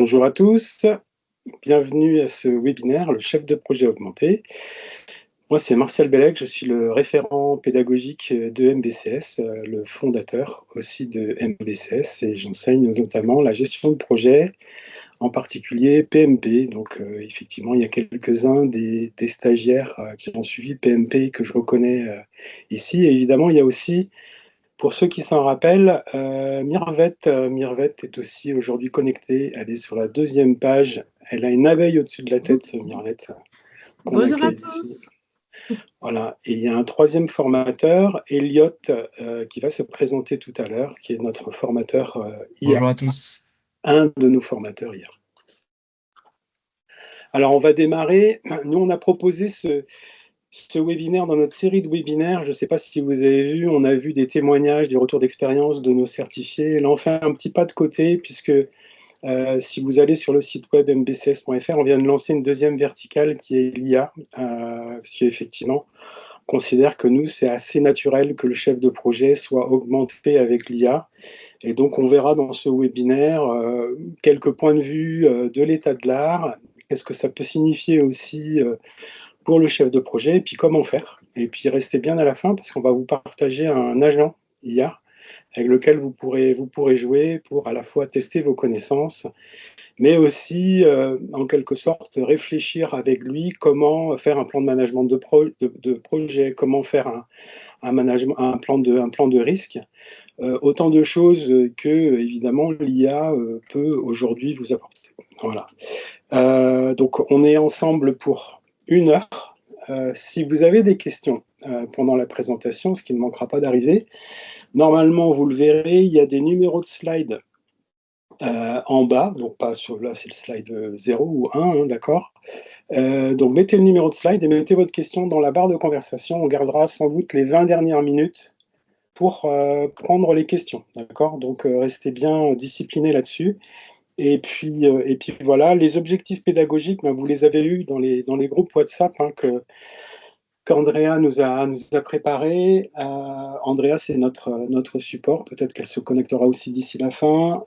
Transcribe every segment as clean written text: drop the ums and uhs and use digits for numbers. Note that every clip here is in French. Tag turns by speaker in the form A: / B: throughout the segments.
A: Bonjour à tous, bienvenue à ce webinaire, le chef de projet augmenté. Moi, c'est Martial Bellec, je suis le référent pédagogique de MBCS, le fondateur aussi de MBCS, et j'enseigne notamment la gestion de projet, en particulier PMP. Donc, effectivement, il y a quelques-uns des stagiaires qui ont suivi PMP que je reconnais ici. Et évidemment, il y a aussi, pour ceux qui s'en rappellent, Mirvette. Mirvette est aussi aujourd'hui connectée. Elle est sur la deuxième page. Elle a une abeille au-dessus de la tête, Mirvette, qu'on
B: Bonjour à
A: accueille ici.
B: tous.
A: Voilà. Et il y a un troisième formateur, Elliot, qui va se présenter tout à l'heure, qui est notre formateur IA,
C: Bonjour à tous.
A: un de nos formateurs IA. Alors, on va démarrer. Nous, on a proposé ce webinaire dans notre série de webinaires. Je ne sais pas si vous avez vu, on a vu des témoignages, des retours d'expérience de nos certifiés. Là, on fait un petit pas de côté, puisque si vous allez sur le site web mbcs.fr, on vient de lancer une deuxième verticale qui est l'IA, parce qu'effectivement, on considère que nous, c'est assez naturel que le chef de projet soit augmenté avec l'IA. Et donc, on verra dans ce webinaire quelques points de vue de l'état de l'art. Qu'est-ce que ça peut signifier aussi pour le chef de projet, et puis comment faire. Et puis restez bien à la fin, parce qu'on va vous partager un agent IA avec lequel vous pourrez jouer pour à la fois tester vos connaissances, mais aussi, en quelque sorte, réfléchir avec lui comment faire un plan de management de projet, comment faire un plan de risque. Autant de choses que, évidemment, l'IA peut aujourd'hui vous apporter. Voilà. Donc, on est ensemble pour 1 heure. Si vous avez des questions pendant la présentation, ce qui ne manquera pas d'arriver, normalement, vous le verrez, il y a des numéros de slides en bas, donc pas sur, là c'est le slide 0 ou 1, hein, d'accord. Donc mettez le numéro de slide et mettez votre question dans la barre de conversation. On gardera sans doute les 20 dernières minutes pour prendre les questions, d'accord. Donc restez bien disciplinés là-dessus. Et puis voilà, les objectifs pédagogiques, ben, vous les avez eus dans les groupes WhatsApp hein, qu'Andrea nous a préparé. Andrea, c'est notre support. Peut-être qu'elle se connectera aussi d'ici la fin.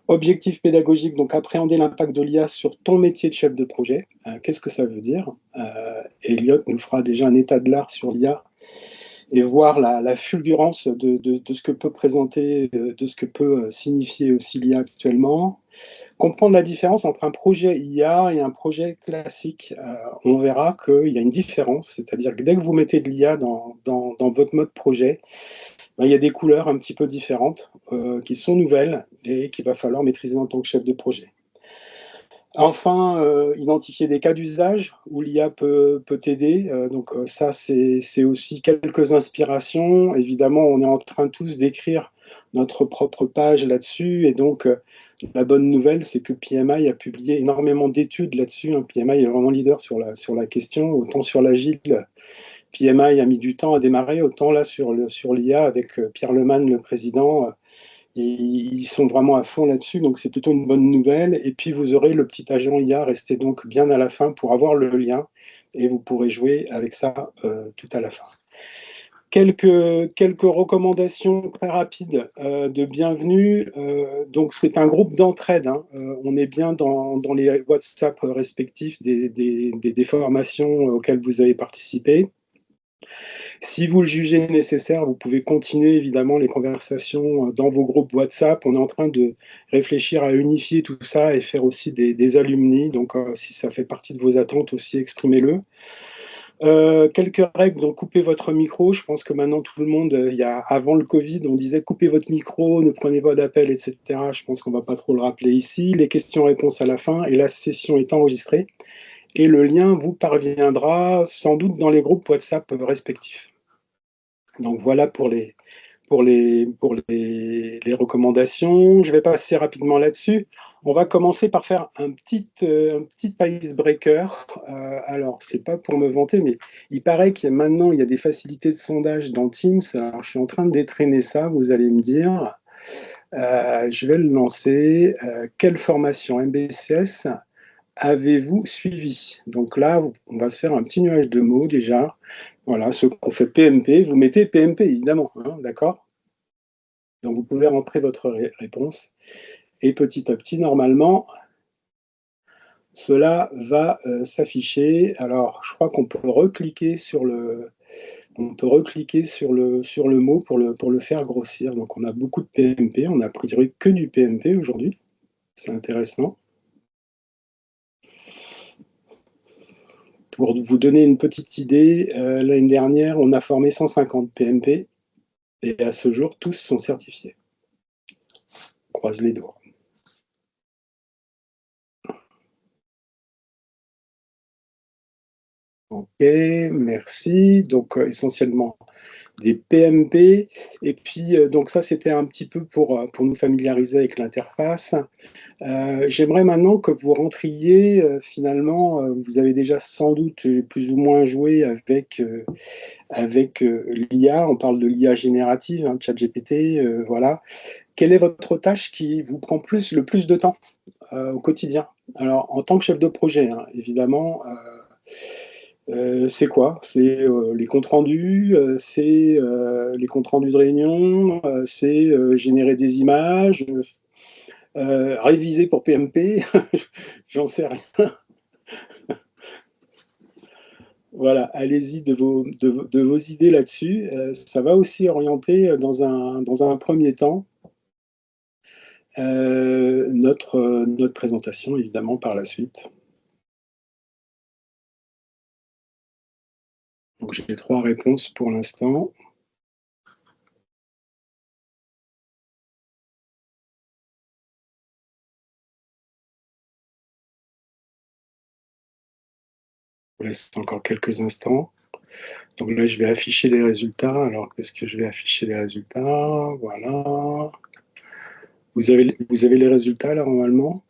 A: Objectif pédagogique, donc appréhender l'impact de l'IA sur ton métier de chef de projet. Qu'est-ce que ça veut dire Elliot nous fera déjà un état de l'art sur l'IA et voir la fulgurance de ce que peut présenter, de ce que peut signifier aussi l'IA actuellement. Comprendre la différence entre un projet IA et un projet classique. On verra qu'il y a une différence, c'est-à-dire que dès que vous mettez de l'IA dans votre mode projet, ben, il y a des couleurs un petit peu différentes qui sont nouvelles et qu'il va falloir maîtriser en tant que chef de projet. Enfin, identifier des cas d'usage où l'IA peut t'aider. Donc ça, c'est aussi quelques inspirations. Évidemment, on est en train tous d'écrire notre propre page là-dessus. Et donc, la bonne nouvelle, c'est que PMI a publié énormément d'études là-dessus. Hein. PMI est vraiment leader sur la question. Autant sur l'agile, PMI a mis du temps à démarrer. Autant là, sur l'IA, avec Pierre Lemann, le président, et ils sont vraiment à fond là-dessus, donc c'est plutôt une bonne nouvelle. Et puis vous aurez le petit agent IA, restez donc bien à la fin pour avoir le lien, et vous pourrez jouer avec ça tout à la fin. Quelques recommandations très rapides de bienvenue. Donc c'est un groupe d'entraide. Hein. On est bien dans les WhatsApp respectifs des formations auxquelles vous avez participé. Si vous le jugez nécessaire, vous pouvez continuer évidemment les conversations dans vos groupes WhatsApp. On est en train de réfléchir à unifier tout ça et faire aussi des alumni. Donc, si ça fait partie de vos attentes aussi, exprimez-le. Quelques règles, donc coupez votre micro. Je pense que maintenant tout le monde, avant le Covid, on disait coupez votre micro, ne prenez pas d'appel, etc. Je pense qu'on ne va pas trop le rappeler ici. Les questions-réponses à la fin et la session est enregistrée. Et le lien vous parviendra sans doute dans les groupes WhatsApp respectifs. Donc voilà pour les recommandations. Je vais passer rapidement là-dessus. On va commencer par faire un petit icebreaker. Alors, c'est pas pour me vanter, mais il paraît qu'il y a maintenant il y a des facilités de sondage dans Teams. Alors, je suis en train de détraîner ça, vous allez me dire. Je vais le lancer. Quelle formation MBCS avez-vous suivi? Donc là, on va se faire un petit nuage de mots déjà. Voilà, ceux qui ont fait PMP, vous mettez PMP évidemment, hein, d'accord? Donc vous pouvez rentrer votre réponse. Et petit à petit, normalement, cela va s'afficher. Alors, je crois qu'on peut recliquer sur le mot pour le faire grossir. Donc, on a beaucoup de PMP. On n'a a priori que du PMP aujourd'hui. C'est intéressant. Pour vous donner une petite idée, l'année dernière, on a formé 150 PMP et à ce jour, tous sont certifiés. On croise les doigts. Ok, merci. Donc, essentiellement des PMP. Et puis, donc ça, c'était un petit peu pour nous familiariser avec l'interface. J'aimerais maintenant que vous rentriez, finalement, vous avez déjà sans doute plus ou moins joué avec l'IA. On parle de l'IA générative, hein, ChatGPT, voilà. Quelle est votre tâche qui vous prend le plus de temps au quotidien? Alors, en tant que chef de projet, hein, évidemment, c'est quoi? C'est les comptes rendus, c'est les comptes rendus de réunion, c'est générer des images, réviser pour PMP, j'en sais rien. Voilà, allez-y de vos idées là-dessus. Ça va aussi orienter dans un premier temps notre présentation, évidemment, par la suite. Donc j'ai 3 réponses pour l'instant. Je vous laisse encore quelques instants. Donc là, je vais afficher les résultats. Alors, qu'est-ce que je vais afficher les résultats? Voilà. Vous avez les résultats là, normalement?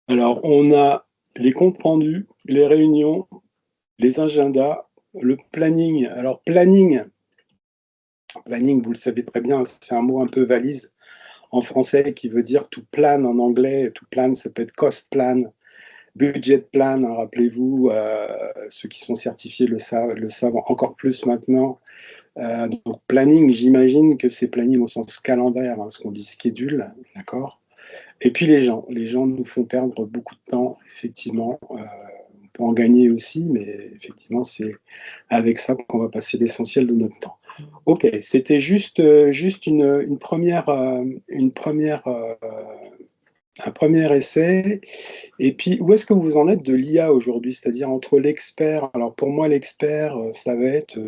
A: Alors, on a les comptes rendus, les réunions, les agendas, le planning. Alors, planning, vous le savez très bien, c'est un mot un peu valise en français qui veut dire to plan en anglais. To plan, ça peut être cost plan, budget plan, hein, rappelez-vous, ceux qui sont certifiés le savent encore plus maintenant. Donc planning, j'imagine que c'est planning au sens calendaire, hein, ce qu'on dit schedule, d'accord. Et puis les gens nous font perdre beaucoup de temps, effectivement. On peut en gagner aussi, mais effectivement, c'est avec ça qu'on va passer l'essentiel de notre temps. Ok, c'était juste un premier essai. Et puis, où est-ce que vous en êtes de l'IA aujourd'hui? C'est-à-dire entre l'expert, alors pour moi, l'expert, ça va être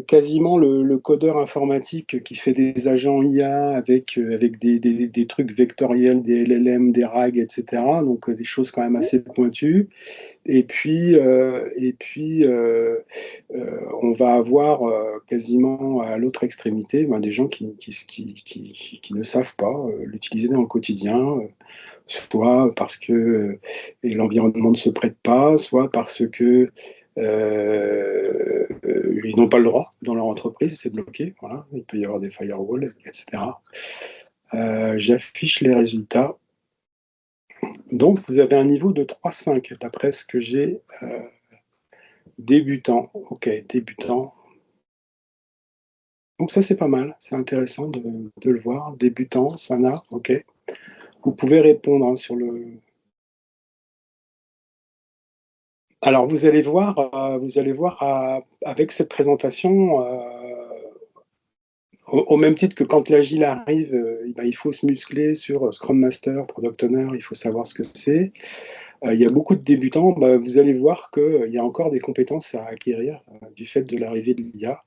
A: quasiment le codeur informatique qui fait des agents IA avec des trucs vectoriels, des LLM, des RAG, etc. Donc des choses quand même assez pointues. Et puis on va avoir quasiment à l'autre extrémité ben, des gens qui ne savent pas l'utiliser dans le quotidien, soit parce que l'environnement ne se prête pas, soit parce que ils n'ont pas le droit dans leur entreprise, c'est bloqué. Voilà. Il peut y avoir des firewalls, etc. J'affiche les résultats. Donc, vous avez un niveau de 3,5 d'après ce que j'ai. Débutant, ok, débutant. Donc ça, c'est pas mal, c'est intéressant de le voir. Débutant, Sana, ok. Vous pouvez répondre hein, sur le... Alors, vous allez voir avec cette présentation, au même titre que quand l'agile arrive, ben, il faut se muscler sur Scrum Master, Product Owner, il faut savoir ce que c'est. Il y a beaucoup de débutants, ben, vous allez voir qu'il y a encore des compétences à acquérir du fait de l'arrivée de l'IA.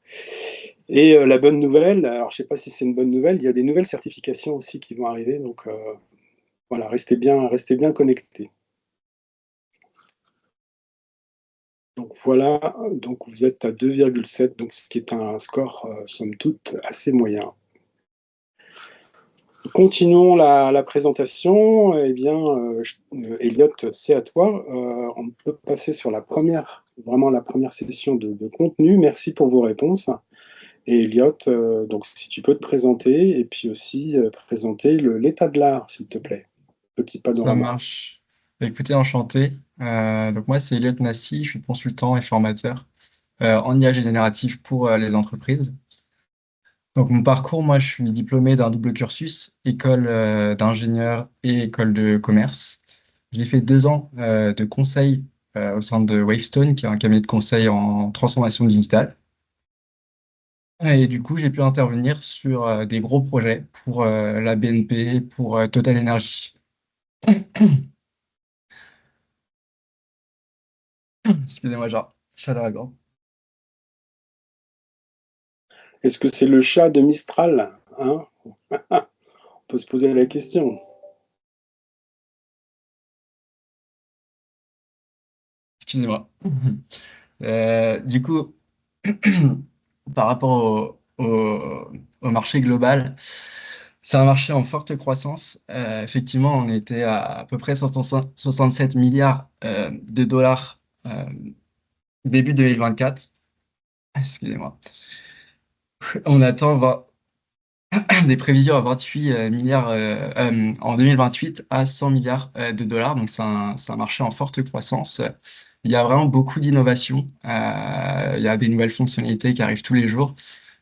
A: Et la bonne nouvelle, alors je ne sais pas si c'est une bonne nouvelle, il y a des nouvelles certifications aussi qui vont arriver, donc voilà, restez bien connectés. Donc voilà, donc vous êtes à 2,7, donc ce qui est un score, somme toute, assez moyen. Continuons la présentation. Eh bien, Elliot, c'est à toi. On peut passer sur vraiment la première session de contenu. Merci pour vos réponses. Et Elliot, donc si tu peux te présenter et puis aussi présenter l'état de l'art, s'il te plaît. Petit
B: Ça
A: panorama.
B: marche. Bah, écoutez, enchanté. Donc moi, c'est Elliot Massy, je suis consultant et formateur. en IA générative pour les entreprises. Donc, mon parcours, moi, je suis diplômé d'un double cursus, école d'ingénieur et école de commerce. J'ai fait 2 ans de conseil au sein de Wavestone, qui est un cabinet de conseil en transformation digitale. Et du coup, j'ai pu intervenir sur des gros projets pour la BNP, pour Total Energy. Excusez-moi, genre, chaleur à gorge.
A: Est-ce que c'est le chat de Mistral, hein? On peut se poser la question.
B: Excusez-moi. Du coup, par rapport au marché global, c'est un marché en forte croissance. Effectivement, on était à peu près 67 milliards de dollars début 2024. Excusez-moi. On attend des prévisions à 28 milliards en 2028 à 100 milliards de dollars. Donc, c'est un marché en forte croissance. Il y a vraiment beaucoup d'innovations. Il y a des nouvelles fonctionnalités qui arrivent tous les jours,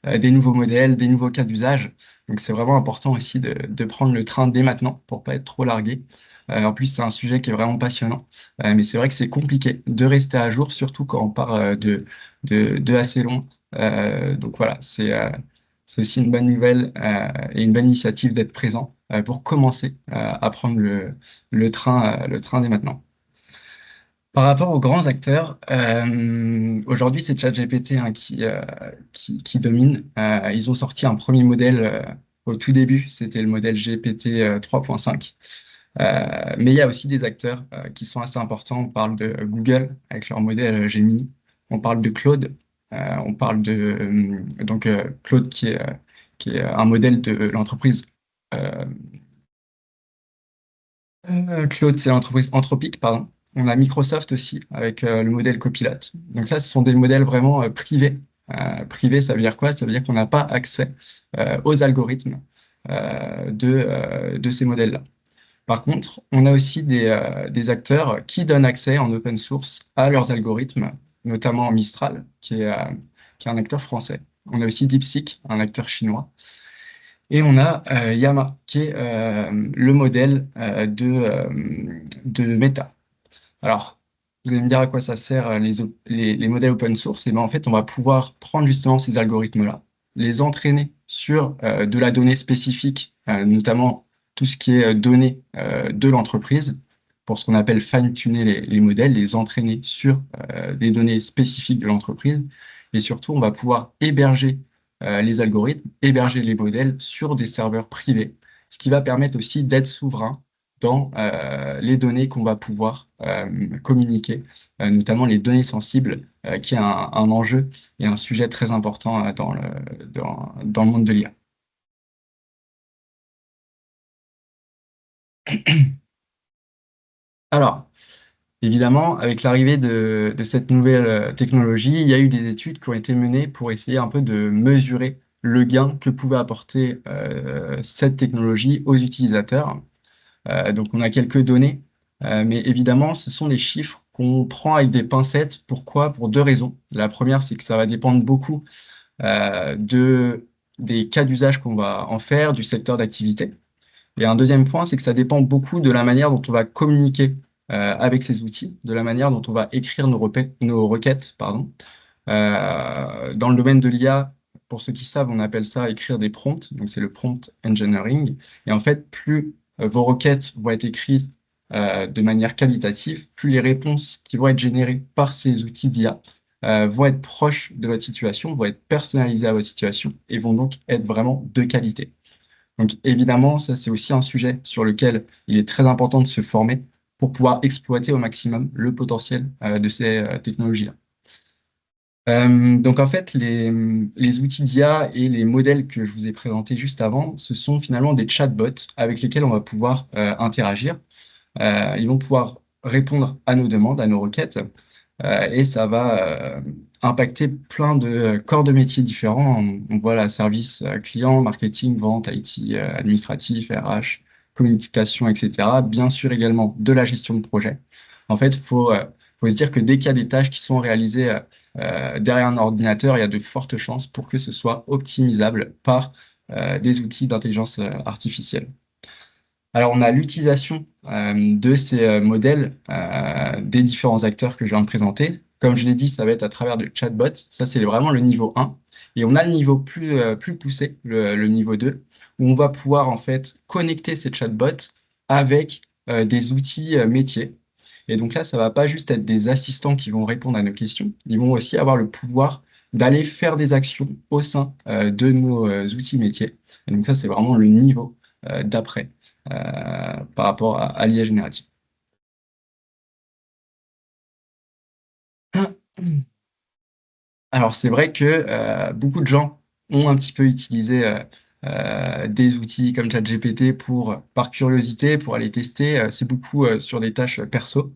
B: des nouveaux modèles, des nouveaux cas d'usage. Donc, c'est vraiment important aussi de prendre le train dès maintenant pour pas être trop largué. En plus, c'est un sujet qui est vraiment passionnant. Mais c'est vrai que c'est compliqué de rester à jour, surtout quand on part de assez loin. Donc voilà, c'est aussi une bonne nouvelle et une bonne initiative d'être présent pour commencer à prendre le train dès maintenant. Par rapport aux grands acteurs, aujourd'hui c'est ChatGPT hein, qui domine. Ils ont sorti un premier modèle au tout début, c'était le modèle GPT 3.5. Mais il y a aussi des acteurs qui sont assez importants. On parle de Google avec leur modèle Gemini. On parle de Claude. On parle de Claude qui est un modèle de l'entreprise. euh, Claude, c'est l'entreprise Anthropic, pardon. On a Microsoft aussi avec le modèle Copilot. Donc ça, ce sont des modèles vraiment privés. Privé, ça veut dire quoi? Ça veut dire qu'on n'a pas accès aux algorithmes de ces modèles-là. Par contre, on a aussi des acteurs qui donnent accès en open source à leurs algorithmes, notamment Mistral, qui est un acteur français. On a aussi DeepSeek, un acteur chinois. Et on a Llama, qui est le modèle de Meta. Alors, vous allez me dire à quoi ça sert les modèles open source. Et ben, en fait, on va pouvoir prendre justement ces algorithmes-là, les entraîner sur de la donnée spécifique, notamment tout ce qui est données de l'entreprise, pour ce qu'on appelle fine-tuner les modèles, les entraîner sur des données spécifiques de l'entreprise. Et surtout, on va pouvoir héberger les algorithmes, héberger les modèles sur des serveurs privés, ce qui va permettre aussi d'être souverain dans les données qu'on va pouvoir communiquer, notamment les données sensibles, qui est un enjeu et un sujet très important dans le monde de l'IA. Alors, évidemment, avec l'arrivée de cette nouvelle technologie, il y a eu des études qui ont été menées pour essayer un peu de mesurer le gain que pouvait apporter cette technologie aux utilisateurs. Donc, on a quelques données, mais évidemment, ce sont des chiffres qu'on prend avec des pincettes. Pourquoi? Pour deux raisons. La première, c'est que ça va dépendre beaucoup des cas d'usage qu'on va en faire, du secteur d'activité. Et un deuxième point, c'est que ça dépend beaucoup de la manière dont on va communiquer avec ces outils, de la manière dont on va écrire nos requêtes, pardon. Dans le domaine de l'IA, pour ceux qui savent, on appelle ça écrire des prompts, donc c'est le prompt engineering. Et en fait, plus vos requêtes vont être écrites de manière qualitative, plus les réponses qui vont être générées par ces outils d'IA vont être proches de votre situation, vont être personnalisées à votre situation et vont donc être vraiment de qualité. Donc évidemment, ça c'est aussi un sujet sur lequel il est très important de se former pour pouvoir exploiter au maximum le potentiel de ces technologies-là. Donc en fait, les outils d'IA et les modèles que je vous ai présentés juste avant, ce sont finalement des chatbots avec lesquels on va pouvoir interagir. Ils vont pouvoir répondre à nos demandes, à nos requêtes, et ça va impacter plein de corps de métiers différents. On voit la service client, marketing, vente, IT, administratif, RH, communication, etc. Bien sûr également de la gestion de projet. En fait, il faut faut se dire que dès qu'il y a des tâches qui sont réalisées derrière un ordinateur, il y a de fortes chances pour que ce soit optimisable par des outils d'intelligence artificielle. Alors, on a l'utilisation de ces modèles des différents acteurs que je viens de présenter. Comme je l'ai dit, ça va être à travers de chatbots. Ça, c'est vraiment le niveau 1. Et on a le niveau plus poussé, le niveau 2, où on va pouvoir en fait connecter ces chatbots avec des outils métiers. Et donc là, ça va pas juste être des assistants qui vont répondre à nos questions, ils vont aussi avoir le pouvoir d'aller faire des actions au sein de nos outils métiers. Et donc ça, c'est vraiment le niveau d'après par rapport à l'IA générative. Alors, c'est vrai que beaucoup de gens ont un petit peu utilisé des outils comme ChatGPT par curiosité, pour aller tester. C'est beaucoup sur des tâches perso,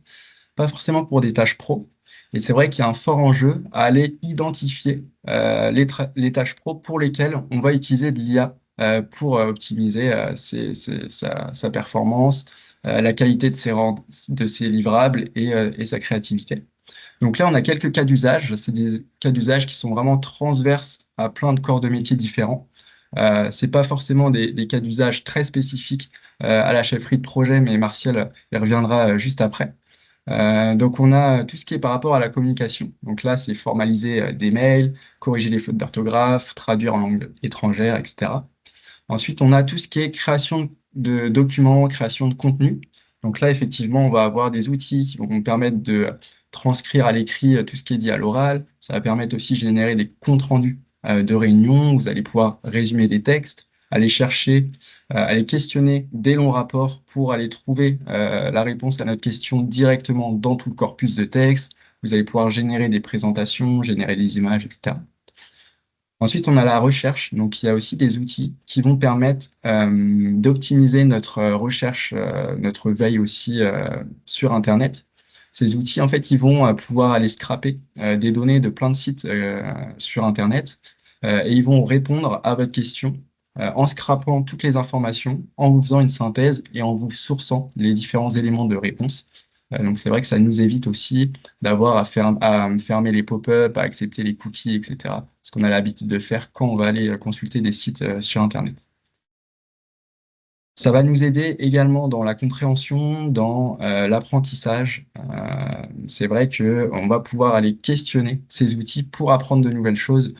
B: pas forcément pour des tâches pro. Et c'est vrai qu'il y a un fort enjeu à aller identifier les tâches pro pour lesquelles on va utiliser de l'IA pour optimiser sa performance, la qualité de ses livrables et sa créativité. Donc là, on a quelques cas d'usage. C'est des cas d'usage qui sont vraiment transverses à plein de corps de métiers différents. C'est pas forcément des cas d'usage très spécifiques à la chefferie de projet, mais Martial y reviendra juste après. Donc on a tout ce qui est par rapport à la communication. Donc là, c'est formaliser des mails, corriger les fautes d'orthographe, traduire en langue étrangère, etc. Ensuite, on a tout ce qui est création de documents, création de contenu. Donc là, effectivement, on va avoir des outils qui vont nous permettre de transcrire à l'écrit tout ce qui est dit à l'oral. Ça va permettre aussi de générer des comptes rendus de réunions. Vous allez pouvoir résumer des textes, aller chercher, aller questionner des longs rapports pour aller trouver la réponse à notre question directement dans tout le corpus de texte. Vous allez pouvoir générer des présentations, générer des images, etc. Ensuite, on a la recherche. Donc, il y a aussi des outils qui vont permettre d'optimiser notre recherche, notre veille aussi sur Internet. Ces outils, en fait, ils vont pouvoir aller scraper des données de plein de sites sur Internet et ils vont répondre à votre question en scrapant toutes les informations, en vous faisant une synthèse et en vous sourçant les différents éléments de réponse. Donc, c'est vrai que ça nous évite aussi d'avoir à fermer les pop-up, à accepter les cookies, etc. Ce qu'on a l'habitude de faire quand on va aller consulter des sites sur Internet. Ça va nous aider également dans la compréhension, dans l'apprentissage. C'est vrai qu'on va pouvoir aller questionner ces outils pour apprendre de nouvelles choses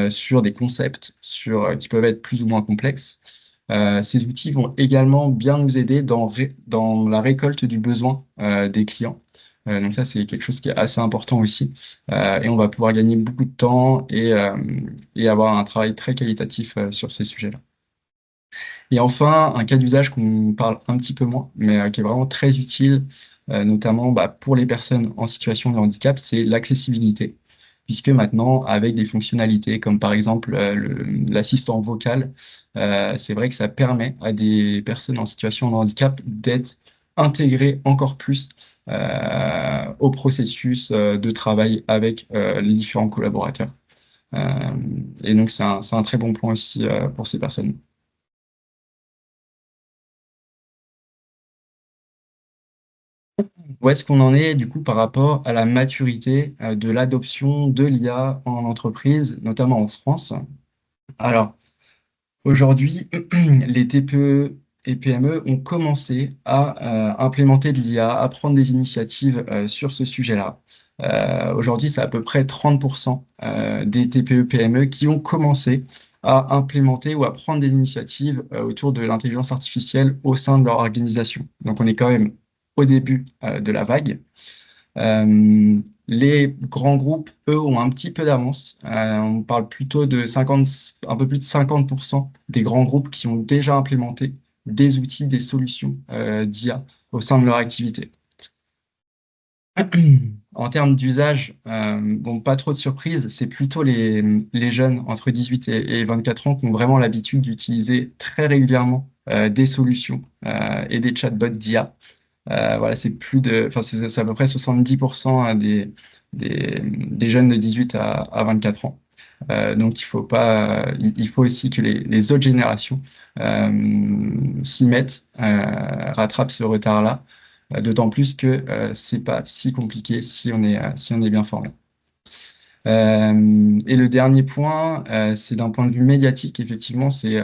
B: sur des concepts qui peuvent être plus ou moins complexes. Ces outils vont également bien nous aider dans la récolte du besoin des clients. Donc ça, c'est quelque chose qui est assez important aussi. Et on va pouvoir gagner beaucoup de temps et avoir un travail très qualitatif sur ces sujets-là. Et enfin, un cas d'usage qu'on parle un petit peu moins, mais qui est vraiment très utile, notamment pour les personnes en situation de handicap, c'est l'accessibilité. Puisque maintenant, avec des fonctionnalités comme par exemple l'assistant vocal, c'est vrai que ça permet à des personnes en situation de handicap d'être intégrées encore plus au processus de travail avec les différents collaborateurs. Euh, et donc, c'est un très bon point aussi pour ces personnes. Où est-ce qu'on en est du coup par rapport à la maturité de l'adoption de l'IA en entreprise, notamment en France? Alors, aujourd'hui, les TPE et PME ont commencé à implémenter de l'IA, à prendre des initiatives sur ce sujet-là. Aujourd'hui, c'est à peu près 30% des TPE-PME qui ont commencé à implémenter ou à prendre des initiatives autour de l'intelligence artificielle au sein de leur organisation. Donc, on est quand même au début de la vague. Les grands groupes, eux, ont un petit peu d'avance. On parle plutôt de 50, un peu plus de 50% des grands groupes qui ont déjà implémenté des outils, des solutions d'IA au sein de leur activité. En termes d'usage, bon, pas trop de surprises, c'est plutôt les jeunes entre 18 et 24 ans qui ont vraiment l'habitude d'utiliser très régulièrement des solutions et des chatbots d'IA. Voilà, enfin, c'est à peu près 70% des jeunes de 18 à 24 ans. Donc, il faut aussi que les autres générations s'y mettent, rattrapent ce retard-là. d'autant plus que c'est pas si compliqué si on est bien formé. Et le dernier point, c'est d'un point de vue médiatique, effectivement, c'est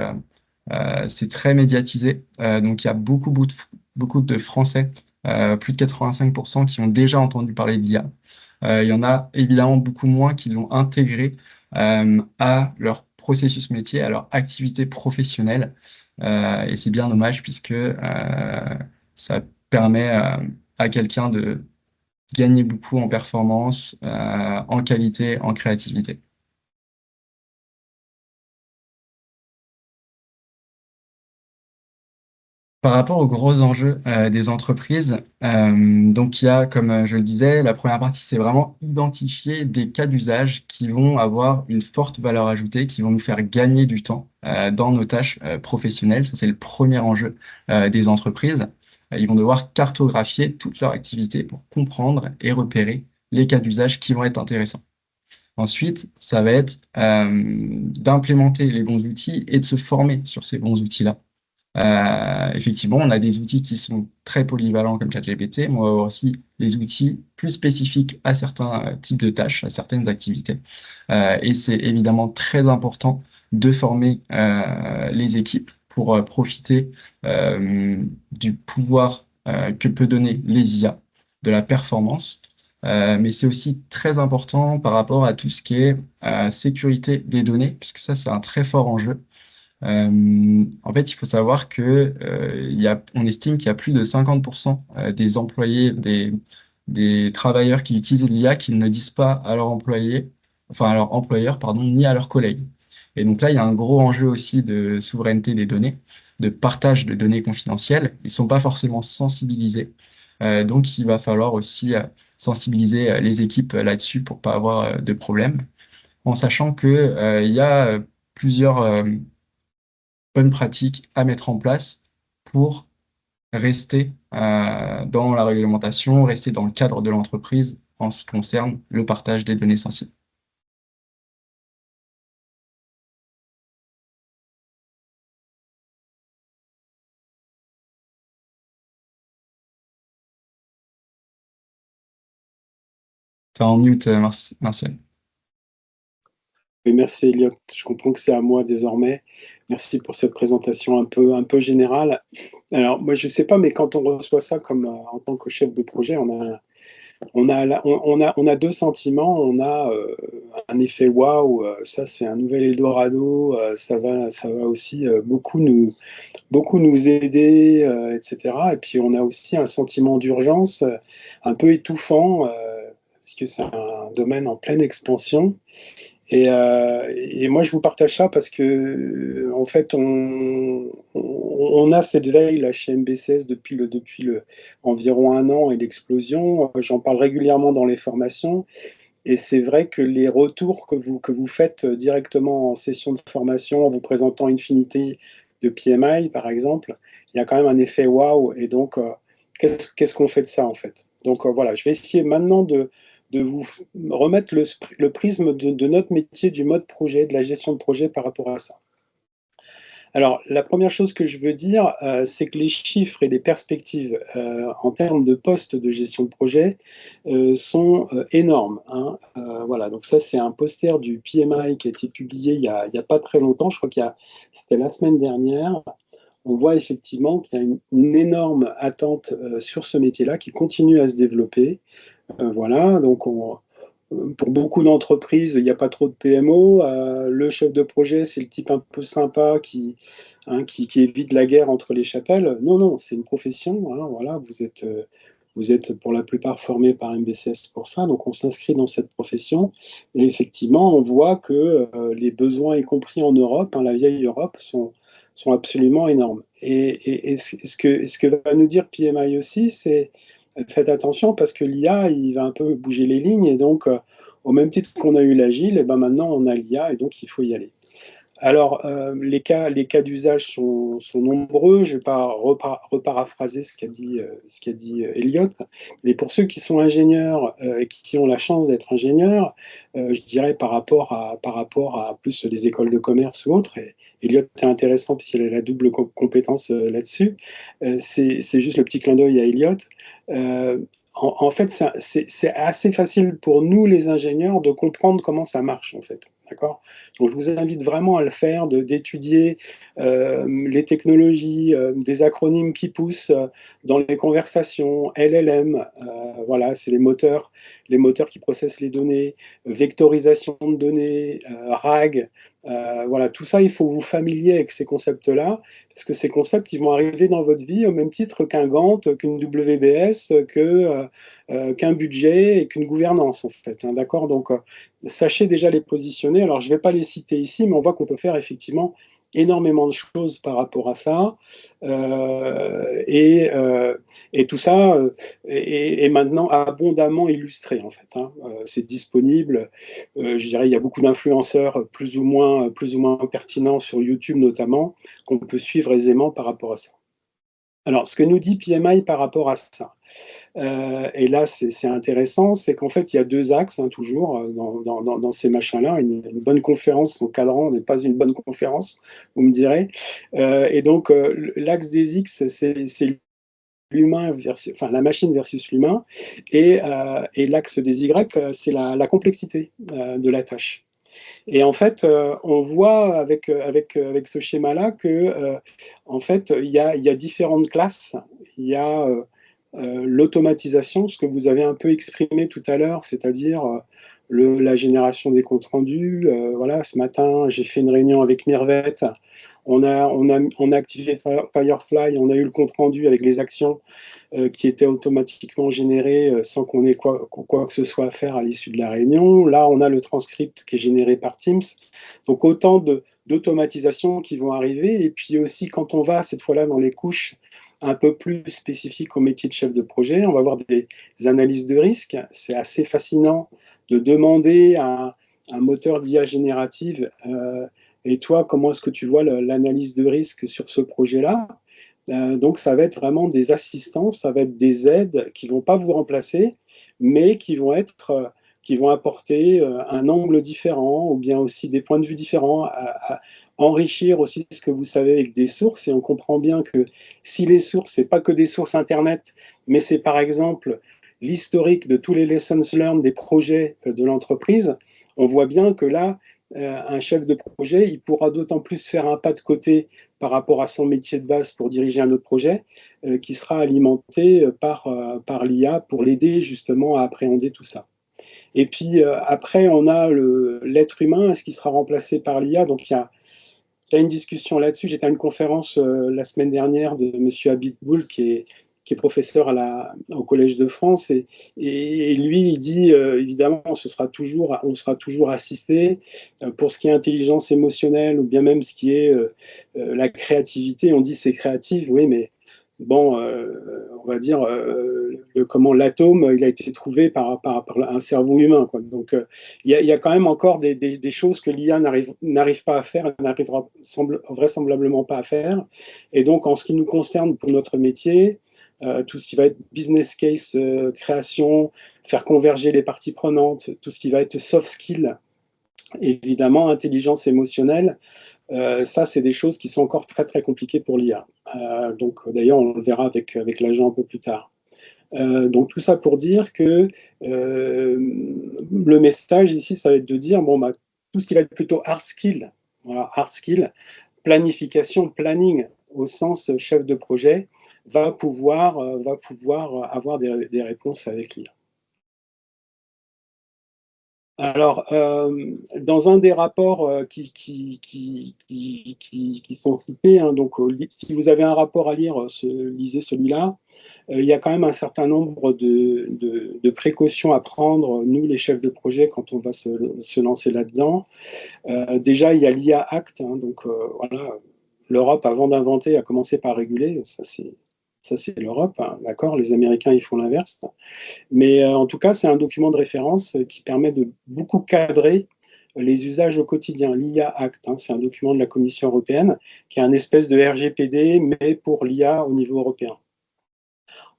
B: très médiatisé. Donc, il y a beaucoup de Français, plus de 85%, qui ont déjà entendu parler d'IA. Il y en a évidemment beaucoup moins qui l'ont intégré à leur processus métier, à leur activité professionnelle. Et c'est bien dommage puisque ça permet à quelqu'un de gagner beaucoup en performance, en qualité, en créativité. Par rapport aux gros enjeux des entreprises, donc il y a, comme je le disais, la première partie, c'est vraiment identifier des cas d'usage qui vont avoir une forte valeur ajoutée, qui vont nous faire gagner du temps dans nos tâches professionnelles. Ça, c'est le premier enjeu des entreprises. Ils vont devoir cartographier toute leur activité pour comprendre et repérer les cas d'usage qui vont être intéressants. Ensuite, ça va être d'implémenter les bons outils et de se former sur ces bons outils-là. Effectivement, on a des outils qui sont très polyvalents comme ChatGPT, mais on va avoir aussi des outils plus spécifiques à certains types de tâches, à certaines activités. Et c'est évidemment très important de former les équipes pour profiter du pouvoir que peut donner les IA, de la performance. Mais c'est aussi très important par rapport à tout ce qui est sécurité des données, puisque ça, c'est un très fort enjeu. En fait, il faut savoir que on estime qu'il y a plus de 50% des employés, des travailleurs qui utilisent l'IA qui ne disent pas à leur employé, enfin à leur employeur, pardon, ni à leurs collègues. Et donc là, il y a un gros enjeu aussi de souveraineté des données, de partage de données confidentielles. Ils ne sont pas forcément sensibilisés. Donc, il va falloir aussi sensibiliser les équipes là-dessus pour pas avoir de problème, en sachant que il y a plusieurs bonnes pratiques à mettre en place pour rester dans la réglementation, rester dans le cadre de l'entreprise en ce qui concerne le partage des données sensibles. T'es en mute, Martial.
A: Oui, merci Elliot. Je comprends que c'est à moi désormais. Merci pour cette présentation un peu générale. Alors, moi, je ne sais pas, mais quand on reçoit ça comme en tant que chef de projet, on a deux sentiments. On a un effet waouh, ça c'est un nouvel Eldorado, ça va aussi beaucoup nous aider, etc. Et puis on a aussi un sentiment d'urgence un peu étouffant, parce que c'est un domaine en pleine expansion. Et moi, je vous partage ça parce que, en fait, on a cette veille là chez MBCS depuis environ un an et l'explosion. J'en parle régulièrement dans les formations. Et c'est vrai que les retours que vous faites directement en session de formation, en vous présentant Infinity de PMI, par exemple, il y a quand même un effet waouh. Et donc, qu'est-ce qu'on fait de ça, en fait? Donc, voilà, je vais essayer maintenant de vous remettre le prisme de notre métier, du mode projet, de la gestion de projet par rapport à ça. Alors, la première chose que je veux dire, c'est que les chiffres et les perspectives en termes de postes de gestion de projet sont énormes, hein. Voilà, donc ça, c'est un poster du PMI qui a été publié il y a pas très longtemps, je crois c'était la semaine dernière. On voit effectivement qu'il y a une énorme attente sur ce métier-là qui continue à se développer. Voilà, donc pour beaucoup d'entreprises, il n'y a pas trop de PMO. Le chef de projet, c'est le type un peu sympa qui évite la guerre entre les chapelles. Non, non, c'est une profession, hein, voilà, vous êtes pour la plupart formés par MBCS pour ça, donc on s'inscrit dans cette profession. Et effectivement, on voit que les besoins, y compris en Europe, hein, la vieille Europe, sont absolument énormes. Et ce que va nous dire PMI aussi, c'est faites attention parce que l'IA, il va un peu bouger les lignes et donc, au même titre qu'on a eu l'agile, et ben maintenant on a l'IA et donc il faut y aller. Alors, les cas d'usage sont nombreux. Je ne vais pas reparaphraser ce qu'a dit Elliot, mais pour ceux qui sont ingénieurs et qui ont la chance d'être ingénieurs, je dirais par rapport à plus les écoles de commerce ou autres, et Elliot est intéressant puisqu'il a la double compétence là-dessus, c'est juste le petit clin d'œil à Elliot. Euh, en fait, c'est assez facile pour nous, les ingénieurs, de comprendre comment ça marche, en fait. D'accord? Donc, je vous invite vraiment à le faire, d'étudier les technologies, des acronymes qui poussent dans les conversations, LLM, voilà, c'est les moteurs qui processent les données, vectorisation de données, RAG, voilà, tout ça, il faut vous familier avec ces concepts-là, parce que ces concepts, ils vont arriver dans votre vie au même titre qu'un Gantt, qu'une WBS, qu'un budget et qu'une gouvernance, en fait. Hein, d'accord? Donc, sachez déjà les positionner. Alors, je ne vais pas les citer ici, mais on voit qu'on peut faire effectivement énormément de choses par rapport à ça. Euh, et, euh, et tout ça est maintenant abondamment illustré, en fait. Hein. C'est disponible. Je dirais, il y a beaucoup d'influenceurs plus ou moins pertinents sur YouTube notamment, qu'on peut suivre aisément par rapport à ça. Alors, ce que nous dit PMI par rapport à ça, et là, c'est intéressant, c'est qu'en fait, il y a deux axes, hein, toujours, dans ces machins-là. Une bonne conférence, son cadran n'est pas une bonne conférence, vous me direz. Et donc, l'axe des X, c'est l'humain versus, enfin, la machine versus l'humain. Et l'axe des Y, c'est la complexité de la tâche. Et en fait, on voit avec ce schéma-là que, en fait, il y a différentes classes. Il y a l'automatisation, ce que vous avez un peu exprimé tout à l'heure, c'est-à-dire la génération des comptes rendus. Voilà, ce matin, j'ai fait une réunion avec Mirvet. On a activé Firefly, on a eu le compte rendu avec les actions qui étaient automatiquement générées sans qu'on ait quoi que ce soit à faire à l'issue de la réunion. Là, on a le transcript qui est généré par Teams. Donc, autant d'automatisation qui vont arriver. Et puis aussi, quand on va cette fois-là dans les couches un peu plus spécifiques au métier de chef de projet, on va avoir des analyses de risque. C'est assez fascinant de demander à un moteur d'IA générative et toi, comment est-ce que tu vois l'analyse de risque sur ce projet-là? Donc, ça va être vraiment des assistants, ça va être des aides qui ne vont pas vous remplacer, mais qui vont apporter un angle différent ou bien aussi des points de vue différents, à enrichir aussi ce que vous savez avec des sources. Et on comprend bien que si les sources, ce n'est pas que des sources Internet, mais c'est par exemple l'historique de tous les lessons learned des projets de l'entreprise, on voit bien que là, un chef de projet, il pourra d'autant plus faire un pas de côté par rapport à son métier de base pour diriger un autre projet, qui sera alimenté par l'IA pour l'aider justement à appréhender tout ça. Et puis après, on a l'être humain, est-ce qu'il sera remplacé par l'IA? Donc il y a une discussion là-dessus. J'étais à une conférence la semaine dernière de M. Abitboul, qui est professeur au Collège de France, et lui, il dit évidemment, on sera toujours assisté pour ce qui est intelligence émotionnelle, ou bien même ce qui est la créativité. On dit c'est créatif, oui, mais bon, on va dire comment l'atome il a été trouvé par un cerveau humain, quoi. Donc il y a quand même encore des choses que l'IA n'arrive pas à faire, n'arrivera vraisemblablement pas à faire. Et donc en ce qui nous concerne pour notre métier, tout ce qui va être business case, création, faire converger les parties prenantes, tout ce qui va être soft skill, évidemment intelligence émotionnelle, ça, c'est des choses qui sont encore très, très compliquées pour l'IA. Donc, d'ailleurs, on le verra avec l'agent un peu plus tard. Donc, tout ça pour dire que le message ici, ça va être de dire, bon, bah, tout ce qui va être plutôt hard skill, voilà, hard skill, planification, planning au sens chef de projet, va pouvoir avoir des réponses avec l'IA. Alors, dans un des rapports qui sont cités, hein, donc, si vous avez un rapport à lire, lisez celui-là. Il y a quand même un certain nombre de précautions à prendre, nous, les chefs de projet, quand on va se lancer là-dedans. Déjà, il y a l'IA Act, hein, donc voilà, l'Europe, avant d'inventer, a commencé par réguler. Ça, c'est l'Europe, hein, d'accord? Les Américains, ils font l'inverse. Mais en tout cas, c'est un document de référence qui permet de beaucoup cadrer les usages au quotidien, l'IA Act, hein, c'est un document de la Commission européenne qui est un espèce de RGPD, mais pour l'IA au niveau européen.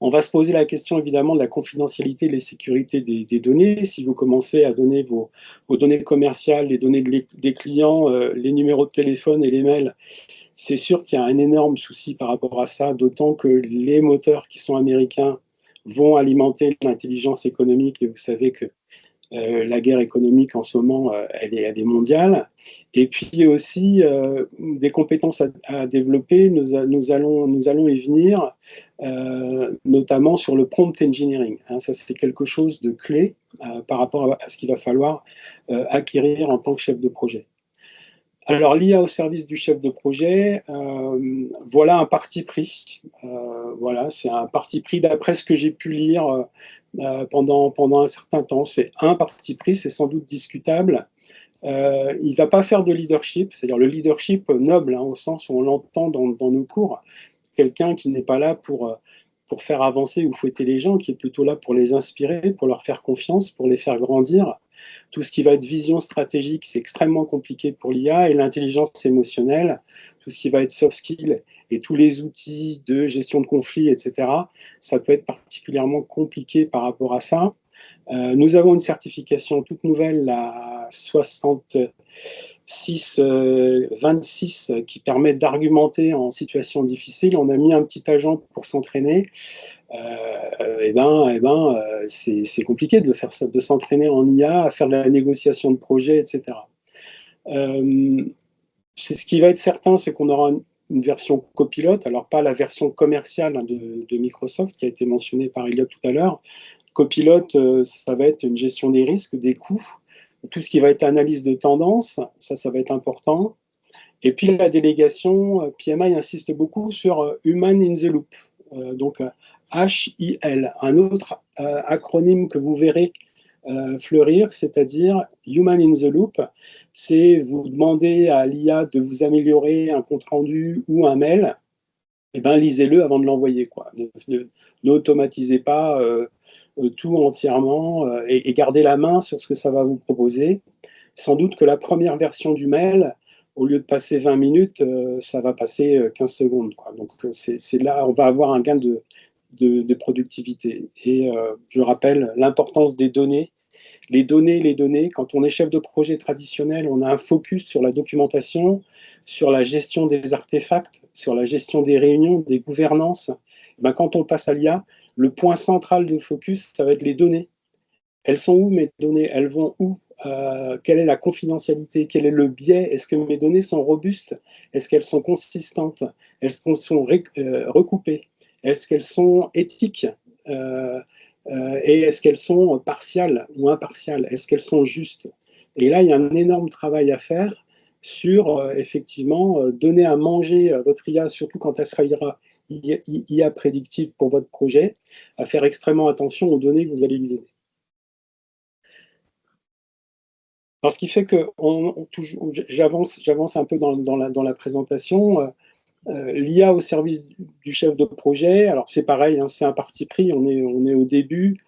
A: On va se poser la question évidemment de la confidentialité et de la sécurité des données. Si vous commencez à donner vos données commerciales, les données des clients, les numéros de téléphone et les mails, c'est sûr qu'il y a un énorme souci par rapport à ça, d'autant que les moteurs qui sont américains vont alimenter l'intelligence économique, et vous savez que la guerre économique en ce moment, elle est mondiale. Et puis aussi des compétences à développer, nous allons y venir, notamment sur le prompt engineering. Hein, ça, c'est quelque chose de clé par rapport à ce qu'il va falloir acquérir en tant que chef de projet. Alors, l'IA au service du chef de projet, voilà un parti pris. Voilà, c'est un parti pris d'après ce que j'ai pu lire pendant un certain temps. C'est un parti pris, c'est sans doute discutable. Il ne va pas faire de leadership, c'est-à-dire le leadership noble, hein, au sens où on l'entend dans nos cours. Quelqu'un qui n'est pas là pour faire avancer ou fouetter les gens, qui est plutôt là pour les inspirer, pour leur faire confiance, pour les faire grandir. Tout ce qui va être vision stratégique, c'est extrêmement compliqué pour l'IA, et l'intelligence émotionnelle, tout ce qui va être soft skills et tous les outils de gestion de conflits, etc., ça peut être particulièrement compliqué par rapport à ça. Nous avons une certification toute nouvelle, la 26 qui permet d'argumenter en situation difficile. On a mis un petit agent pour s'entraîner. C'est compliqué de faire ça, de s'entraîner en IA, à faire de la négociation de projet, etc. Ce qui va être certain, c'est qu'on aura une version copilote, alors pas la version commerciale, hein, de Microsoft qui a été mentionnée par Elliot tout à l'heure. Copilote, ça va être une gestion des risques, des coûts, tout ce qui va être analyse de tendance, ça va être important. Et puis la délégation, PMI insiste beaucoup sur Human in the Loop, donc HIL, un autre acronyme que vous verrez fleurir, c'est-à-dire Human in the Loop. C'est vous demander à l'IA de vous améliorer un compte-rendu ou un mail, et ben lisez-le avant de l'envoyer. N'automatisez pas tout entièrement et gardez la main sur ce que ça va vous proposer. Sans doute que la première version du mail, au lieu de passer 20 minutes, ça va passer 15 secondes. Donc c'est là, on va avoir un gain de productivité. Et je rappelle l'importance des données. Les données, quand on est chef de projet traditionnel, on a un focus sur la documentation, sur la gestion des artefacts, sur la gestion des réunions, des gouvernances. Ben, quand on passe à l'IA, le point central de focus, ça va être les données. Elles sont où mes données? Elles vont où? Quelle est la confidentialité? Quel est le biais? Est-ce que mes données sont robustes? Est-ce qu'elles sont consistantes? Est-ce qu'elles sont recoupées? Est-ce qu'elles sont éthiques? Et est-ce qu'elles sont partiales ou impartiales? Est-ce qu'elles sont justes? Et là, il y a un énorme travail à faire sur, effectivement, donner à manger à votre IA, surtout quand elle sera IA prédictive pour votre projet, à faire extrêmement attention aux données que vous allez lui donner. Alors, ce qui fait que j'avance un peu dans la présentation. L'IA au service du chef de projet, alors c'est pareil, hein, c'est un parti pris, on est au début.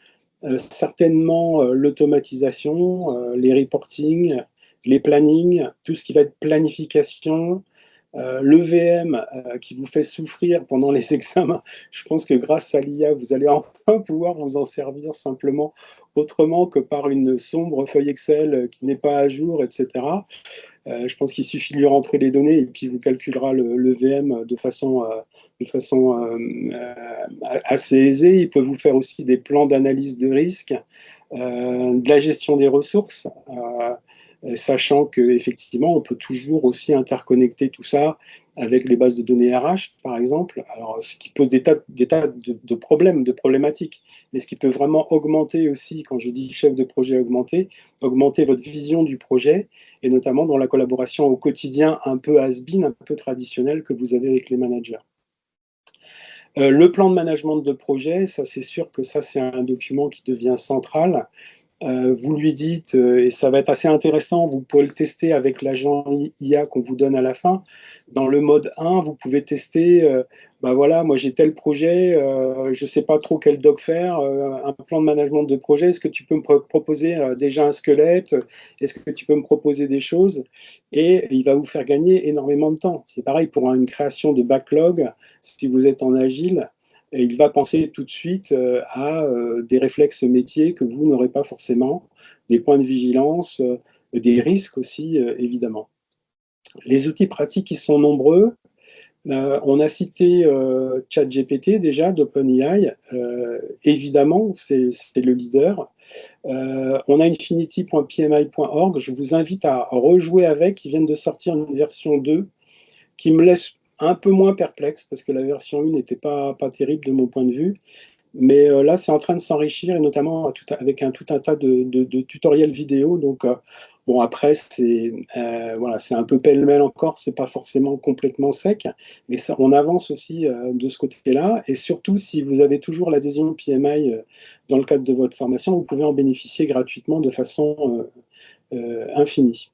A: Certainement l'automatisation, les reporting, les plannings, tout ce qui va être planification, l'EVM qui vous fait souffrir pendant les examens. Je pense que grâce à l'IA, vous allez enfin pouvoir vous en servir simplement autrement que par une sombre feuille Excel qui n'est pas à jour, etc. Je pense qu'il suffit de lui rentrer les données et puis vous calculera le VM de façon assez aisée. Il peut vous faire aussi des plans d'analyse de risque, de la gestion des ressources, sachant qu'effectivement, on peut toujours aussi interconnecter tout ça avec les bases de données RH, par exemple. Alors, ce qui pose des tas de problèmes, de problématiques, mais ce qui peut vraiment augmenter aussi, quand je dis chef de projet augmenter votre vision du projet, et notamment dans la collaboration au quotidien un peu has-been, un peu traditionnelle que vous avez avec les managers. Le plan de management de projet, ça c'est sûr que ça c'est un document qui devient central. Vous lui dites, et ça va être assez intéressant, vous pouvez le tester avec l'agent IA qu'on vous donne à la fin. Dans le mode 1, vous pouvez tester bah voilà, moi j'ai tel projet, je ne sais pas trop quel doc faire, un plan de management de projet, est-ce que tu peux me proposer déjà un squelette, est-ce que tu peux me proposer des choses? Et il va vous faire gagner énormément de temps. C'est pareil pour une création de backlog, si vous êtes en agile, et il va penser tout de suite à des réflexes métiers que vous n'aurez pas forcément, des points de vigilance, des risques aussi, évidemment. Les outils pratiques qui sont nombreux, on a cité ChatGPT déjà d'OpenAI, évidemment, c'est le leader. On a infinity.pmi.org, je vous invite à rejouer avec, ils viennent de sortir une version 2 qui me laisse un peu moins perplexe parce que la version 1 n'était pas terrible de mon point de vue. Mais là, c'est en train de s'enrichir, et notamment avec tout un tas de tutoriels vidéo. Donc, bon, après, voilà, c'est un peu pêle-mêle encore, c'est pas forcément complètement sec, mais ça, on avance aussi de ce côté-là. Et surtout, si vous avez toujours l'adhésion PMI dans le cadre de votre formation, vous pouvez en bénéficier gratuitement de façon infinie.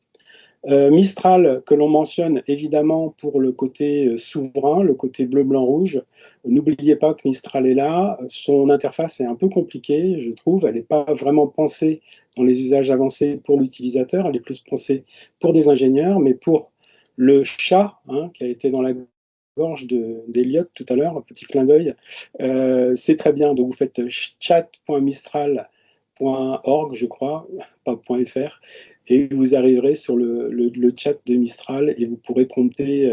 A: Mistral, que l'on mentionne évidemment pour le côté souverain, le côté bleu, blanc, rouge. N'oubliez pas que Mistral est là. Son interface est un peu compliquée, je trouve. Elle n'est pas vraiment pensée dans les usages avancés pour l'utilisateur. Elle est plus pensée pour des ingénieurs, mais pour le chat, hein, qui a été dans la gorge d'Eliott tout à l'heure, un petit clin d'œil, c'est très bien. Donc vous faites chat.mistral.org, je crois, pas .fr, et vous arriverez sur le chat de Mistral et vous pourrez prompter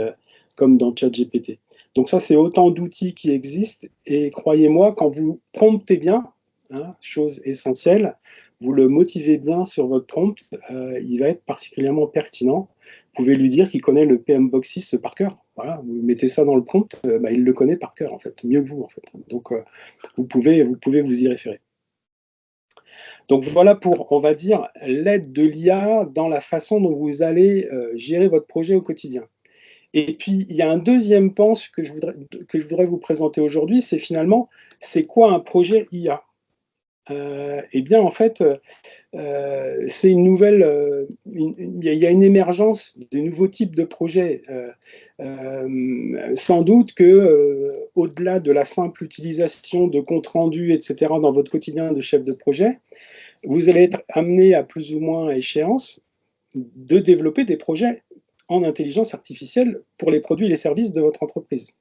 A: comme dans ChatGPT. Donc ça, c'est autant d'outils qui existent, et croyez-moi, quand vous promptez bien, hein, chose essentielle, vous le motivez bien sur votre prompt, il va être particulièrement pertinent. Vous pouvez lui dire qu'il connaît le PMBOK 6 par cœur. Voilà, vous mettez ça dans le prompt, bah, il le connaît par cœur, en fait, mieux que vous, en fait. Donc, vous pouvez vous y référer. Donc voilà pour, on va dire, l'aide de l'IA dans la façon dont vous allez gérer votre projet au quotidien. Et puis, il y a un deuxième pan que je voudrais vous présenter aujourd'hui, c'est finalement, c'est quoi un projet IA? Eh bien, en fait, c'est une nouvelle, il y a une émergence de nouveaux types de projets. Sans doute que, au-delà de la simple utilisation de comptes rendus, etc., dans votre quotidien de chef de projet, vous allez être amené à plus ou moins à échéance de développer des projets en intelligence artificielle pour les produits et les services de votre entreprise.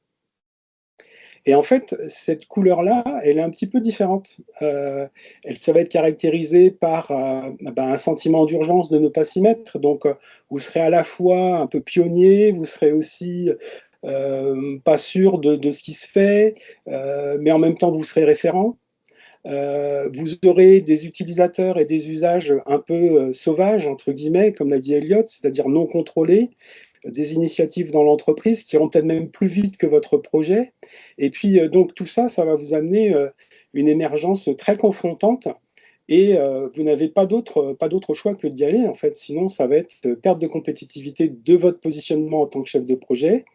A: Et en fait, cette couleur-là, elle est un petit peu différente. Ça va être caractérisé par un sentiment d'urgence de ne pas s'y mettre. Donc, vous serez à la fois un peu pionnier, vous serez aussi pas sûr de ce qui se fait, mais en même temps, vous serez référent. Vous aurez des utilisateurs et des usages un peu sauvages, entre guillemets, comme l'a dit Elliott, c'est-à-dire non contrôlés, des initiatives dans l'entreprise qui iront peut-être même plus vite que votre projet. Et puis, donc, tout ça, ça va vous amener une émergence très confrontante, et vous n'avez pas d'autre choix que d'y aller, en fait. Sinon, ça va être perte de compétitivité de votre positionnement en tant que chef de projet.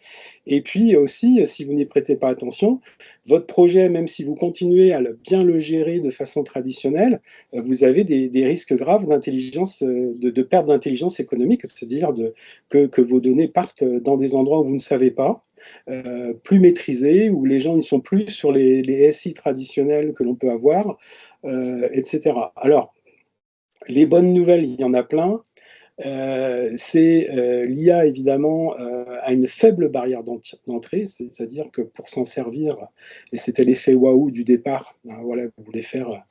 A: Et puis aussi, si vous n'y prêtez pas attention, votre projet, même si vous continuez à bien le gérer de façon traditionnelle, vous avez des risques graves de perte d'intelligence économique, c'est-à-dire que vos données partent dans des endroits où vous ne savez pas, plus maîtrisés, où les gens ne sont plus sur les SI traditionnels que l'on peut avoir, etc. Alors, les bonnes nouvelles, il y en a plein. L'IA, évidemment, a une faible barrière d'entrée, c'est-à-dire que pour s'en servir, et c'était l'effet waouh du départ, hein, voilà, vous voulez faire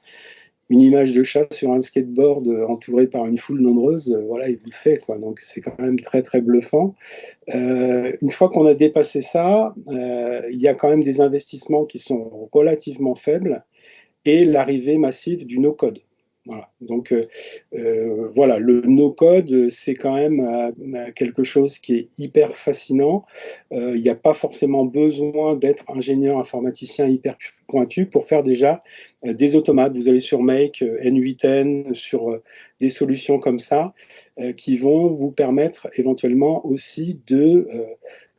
A: une image de chat sur un skateboard entouré par une foule nombreuse, voilà, il vous le fait, quoi. Donc c'est quand même très très bluffant. Une fois qu'on a dépassé ça, il y a quand même des investissements qui sont relativement faibles, et l'arrivée massive du no-code. Voilà. Donc, voilà, le no-code, c'est quand même quelque chose qui est hyper fascinant. Il n'y a pas forcément besoin d'être ingénieur informaticien hyper pointu pour faire déjà des automates. Vous allez sur Make, N8N, sur des solutions comme ça, qui vont vous permettre éventuellement aussi de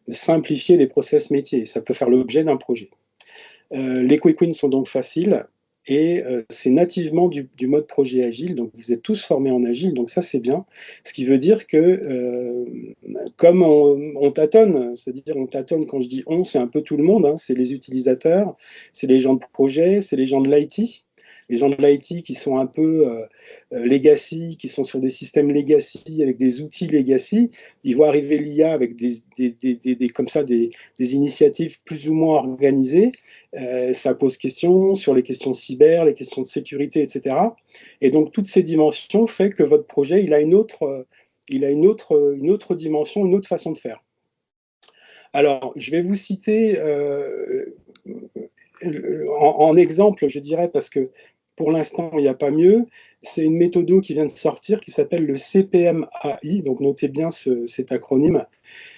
A: simplifier les process métiers. Ça peut faire l'objet d'un projet. Les quick wins sont donc faciles. et c'est nativement du mode projet agile, donc vous êtes tous formés en agile, donc ça c'est bien. Ce qui veut dire que comme on tâtonne, c'est-à-dire on tâtonne, quand je dis on, c'est un peu tout le monde, hein, c'est les utilisateurs, c'est les gens de projet, c'est les gens de l'IT, les gens de l'IT qui sont un peu legacy, qui sont sur des systèmes legacy, avec des outils legacy, ils voient arriver l'IA avec comme ça, des initiatives plus ou moins organisées. Ça pose question sur les questions cyber, les questions de sécurité, etc. Et donc, toutes ces dimensions fait que votre projet, il a une autre dimension, une autre façon de faire. Alors, je vais vous citer en exemple, je dirais, parce que pour l'instant, il n'y a pas mieux. C'est une méthode qui vient de sortir qui s'appelle le CPMAI, donc notez bien cet acronyme,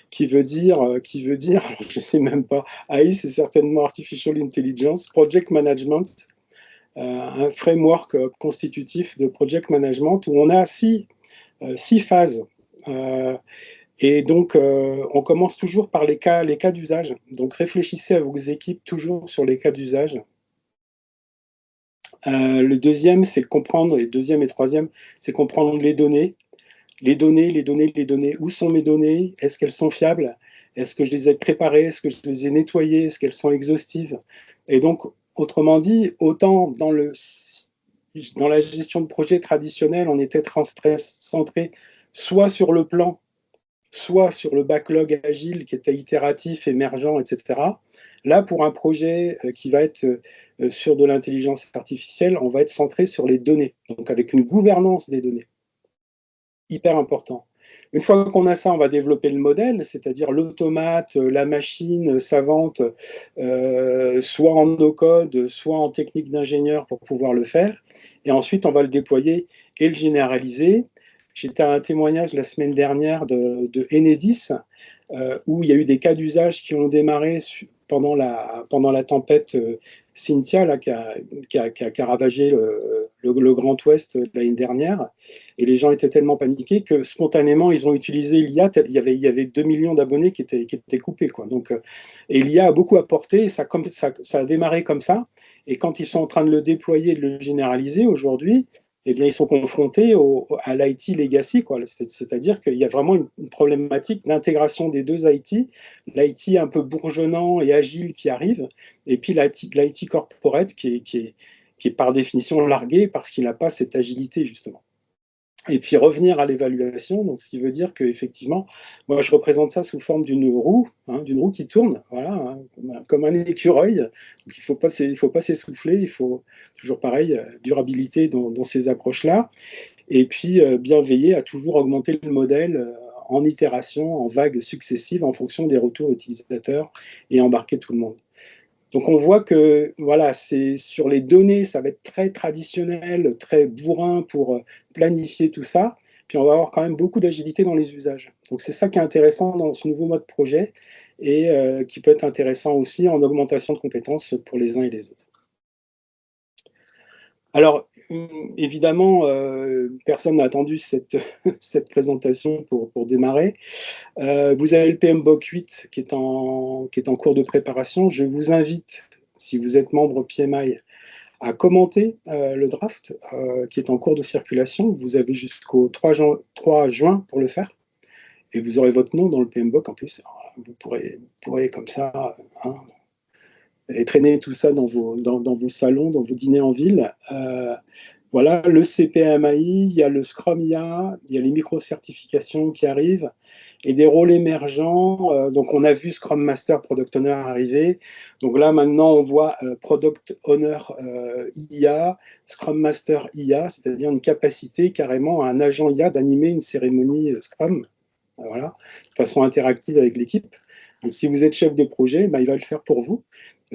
A: qui veut dire, alors je ne sais même pas, AI, c'est certainement Artificial Intelligence, Project Management, un framework constitutif de Project Management où on a six phases. Et donc, on commence toujours par les cas d'usage. Donc, réfléchissez à vos équipes toujours sur les cas d'usage. Le deuxième, c'est comprendre, et deuxième et troisième, c'est comprendre les données. Les données. Où sont mes données? Est-ce qu'elles sont fiables? Est-ce que je les ai préparées? Est-ce que je les ai nettoyées? Est-ce qu'elles sont exhaustives? Et donc, autrement dit, autant dans la gestion de projet traditionnelle, on était centré soit sur le plan, soit sur le backlog agile qui était itératif, émergent, etc. Là, pour un projet qui va être sur de l'intelligence artificielle, on va être centré sur les données, donc avec une gouvernance des données. Hyper important. Une fois qu'on a ça, on va développer le modèle, c'est-à-dire l'automate, la machine savante, soit en no-code, soit en technique d'ingénieur pour pouvoir le faire. Et ensuite, on va le déployer et le généraliser. J'étais à un témoignage la semaine dernière de Enedis, où il y a eu des cas d'usage qui ont démarré pendant la tempête Cynthia, là, qui a ravagé le Grand Ouest l'année dernière. Et les gens étaient tellement paniqués que spontanément, ils ont utilisé l'IA. Il y avait 2 millions d'abonnés qui étaient coupés, quoi. Donc, et l'IA a beaucoup apporté, ça a démarré comme ça. Et quand ils sont en train de le déployer, de le généraliser aujourd'hui, eh bien, ils sont confrontés à l'IT legacy, quoi. C'est-à-dire qu'il y a vraiment une problématique d'intégration des deux IT, l'IT un peu bourgeonnant et agile qui arrive, et puis l'IT corporate qui est par définition largué parce qu'il n'a pas cette agilité, justement. Et puis revenir à l'évaluation, donc ce qui veut dire qu'effectivement, moi je représente ça sous forme d'une roue, hein, qui tourne, voilà, hein, comme un écureuil. Donc il ne faut pas s'essouffler, il faut toujours pareil, durabilité dans ces approches-là, et puis bien veiller à toujours augmenter le modèle en itération, en vagues successives, en fonction des retours utilisateurs, et embarquer tout le monde. Donc on voit que voilà, c'est sur les données, ça va être très traditionnel, très bourrin pour planifier tout ça. Puis on va avoir quand même beaucoup d'agilité dans les usages. Donc c'est ça qui est intéressant dans ce nouveau mode projet et qui peut être intéressant aussi en augmentation de compétences pour les uns et les autres. Alors, évidemment, personne n'a attendu cette, cette présentation pour démarrer. Vous avez le PMBOK 8 qui est en cours de préparation. Je vous invite, si vous êtes membre PMI, à commenter le draft qui est en cours de circulation. Vous avez jusqu'au 3 juin pour le faire. Et vous aurez votre nom dans le PMBOK en plus. Alors, vous pourrez comme ça, hein, et traîner tout ça dans vos salons, dans vos dîners en ville. Voilà, le CPMAI, il y a le Scrum IA, il y a les micro-certifications qui arrivent et des rôles émergents. Donc, on a vu Scrum Master, Product Owner arriver. Donc là, maintenant, on voit Product Owner IA, Scrum Master IA, c'est-à-dire une capacité carrément à un agent IA d'animer une cérémonie Scrum, voilà, de façon interactive avec l'équipe. Donc, si vous êtes chef de projet, il va le faire pour vous.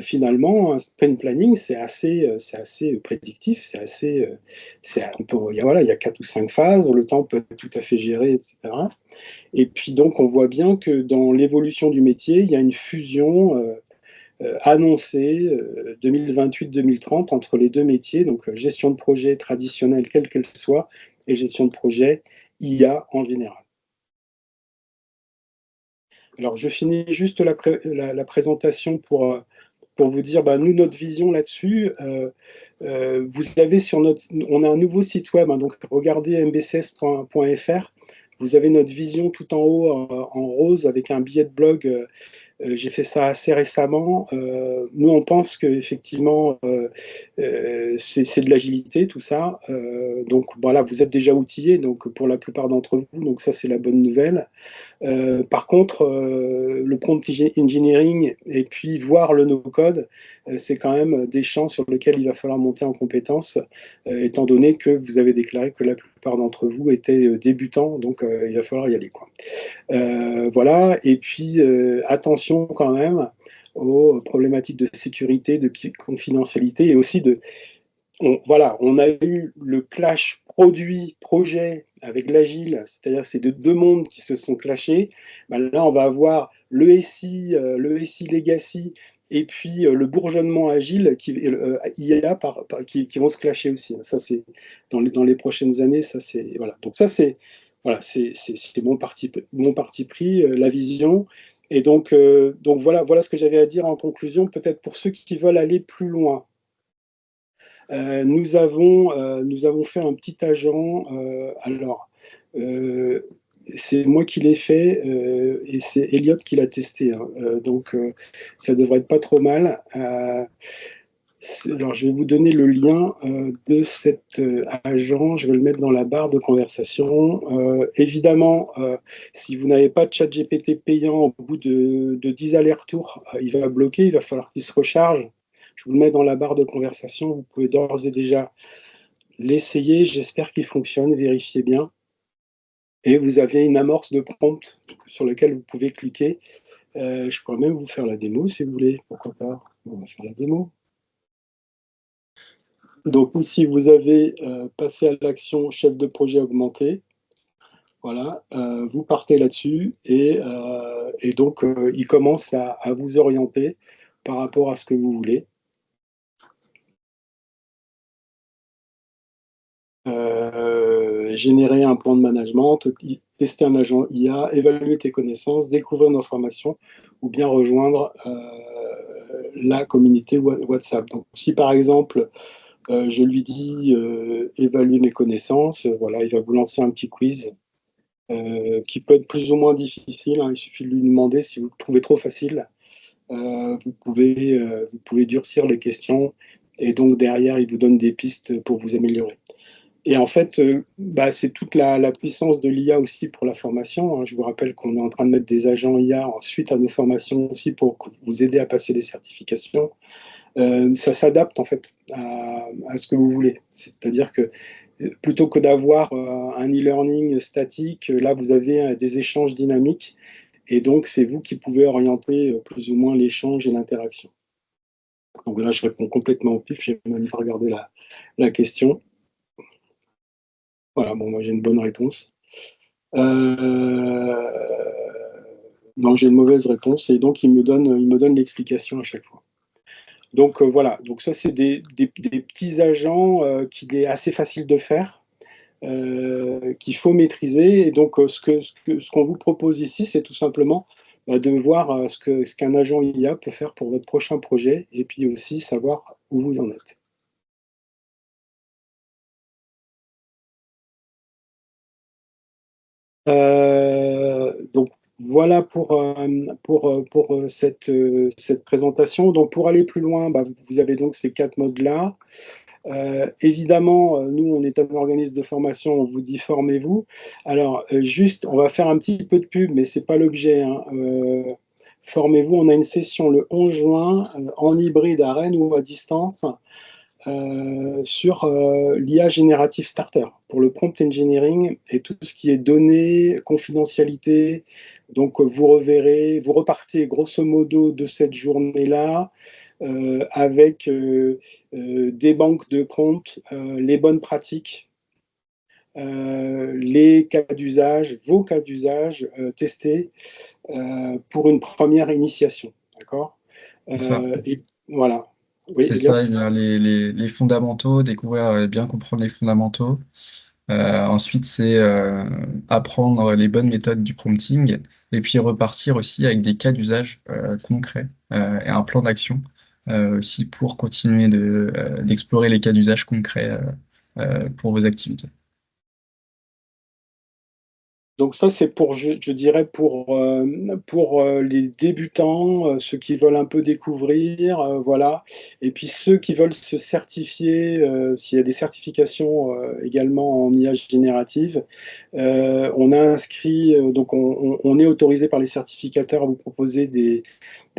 A: Finalement, un sprint planning, c'est assez prédictif, il y a 4 ou 5 phases, le temps peut être tout à fait géré, etc. Et puis donc, on voit bien que dans l'évolution du métier, il y a une fusion annoncée 2028-2030 entre les deux métiers, donc gestion de projet traditionnelle, quelle qu'elle soit, et gestion de projet IA en général. Alors, je finis juste la présentation pour pour vous dire, nous, notre vision là-dessus, vous avez on a un nouveau site web, hein, donc regardez mbcs.fr. Vous avez notre vision tout en haut en rose avec un billet de blog. J'ai fait ça assez récemment. Nous, on pense qu'effectivement, c'est de l'agilité, tout ça. Donc voilà, vous êtes déjà outillés, donc pour la plupart d'entre vous, donc ça c'est la bonne nouvelle. Par contre, le prompt engineering et puis voir le no-code, c'est quand même des champs sur lesquels il va falloir monter en compétences, étant donné que vous avez déclaré que la plupart d'entre vous étaient débutants, donc il va falloir y aller, quoi. Voilà, et puis attention quand même aux problématiques de sécurité, de confidentialité et aussi voilà, on a eu le clash produit-projet avec l'agile, c'est-à-dire que c'est deux mondes qui se sont clashés. Là, on va avoir le SI Legacy et puis le bourgeonnement agile IA qui vont se clasher aussi. Ça, c'est dans les prochaines années. Ça, c'est voilà. Donc ça, c'est voilà, c'est mon parti pris, la vision. Et donc voilà ce que j'avais à dire en conclusion. Peut-être pour ceux qui veulent aller plus loin. Nous avons fait un petit agent. Alors, c'est moi qui l'ai fait et c'est Elliot qui l'a testé, hein. Donc, ça devrait être pas trop mal. Alors, je vais vous donner le lien de cet agent. Je vais le mettre dans la barre de conversation. Évidemment, si vous n'avez pas de chat GPT payant au bout de 10 allers-retours, il va bloquer. Il va falloir qu'il se recharge. Je vous le mets dans la barre de conversation. Vous pouvez d'ores et déjà l'essayer. J'espère qu'il fonctionne. Vérifiez bien. Et vous avez une amorce de prompt sur lequel vous pouvez cliquer. Je pourrais même vous faire la démo si vous voulez. Pourquoi pas? On va faire la démo. Donc ici, vous avez passé à l'action chef de projet augmenté. Voilà, vous partez là-dessus et donc il commence à vous orienter par rapport à ce que vous voulez. Générer un plan de management, tester un agent IA, évaluer tes connaissances, découvrir nos formations ou bien rejoindre la communauté WhatsApp. Donc si par exemple, je lui dis évaluer mes connaissances, voilà, il va vous lancer un petit quiz qui peut être plus ou moins difficile, hein. Il suffit de lui demander. Si vous le trouvez trop facile, vous pouvez durcir les questions et donc derrière, il vous donne des pistes pour vous améliorer. Et en fait, c'est toute la puissance de l'IA aussi pour la formation, hein. Je vous rappelle qu'on est en train de mettre des agents IA ensuite à nos formations aussi pour vous aider à passer des certifications. Ça s'adapte en fait à ce que vous voulez. C'est-à-dire que plutôt que d'avoir un e-learning statique, là vous avez des échanges dynamiques et donc c'est vous qui pouvez orienter plus ou moins l'échange et l'interaction. Donc là je réponds complètement au pif, j'ai même pas regardé la question. Voilà, bon moi j'ai une bonne réponse. Non, j'ai une mauvaise réponse et donc il me donne l'explication à chaque fois. Donc voilà, donc ça c'est des petits agents qu'il est assez facile de faire, qu'il faut maîtriser. Et donc ce qu'on vous propose ici, c'est tout simplement de voir ce qu'un agent IA peut faire pour votre prochain projet et puis aussi savoir où vous en êtes. Donc voilà pour cette présentation. Donc pour aller plus loin, vous avez donc ces 4 modes-là. Évidemment, nous, on est un organisme de formation, on vous dit formez-vous. Alors, juste, on va faire un petit peu de pub, mais ce n'est pas l'objet, hein. Formez-vous, on a une session le 11 juin en hybride à Rennes ou à distance sur l'IA Generative Starter pour le prompt engineering et tout ce qui est données, confidentialité. Donc, vous repartez grosso modo de cette journée-là avec des banques de prompts, les bonnes pratiques, les cas d'usage, vos cas d'usage testés pour une première initiation. D'accord.
B: C'est ça.
A: Et voilà. Oui,
B: C'est
A: Elliot.
B: ça, il y a les fondamentaux, découvrir et bien comprendre les fondamentaux. Ensuite, c'est apprendre les bonnes méthodes du prompting et puis repartir aussi avec des cas d'usage concrets et un plan d'action aussi pour continuer d'explorer les cas d'usage concrets pour vos activités.
A: Donc ça, c'est pour, je dirais, pour les débutants, ceux qui veulent un peu découvrir, voilà. Et puis ceux qui veulent se certifier, s'il y a des certifications également en IA générative, on a inscrit, donc on est autorisé par les certificateurs à vous proposer des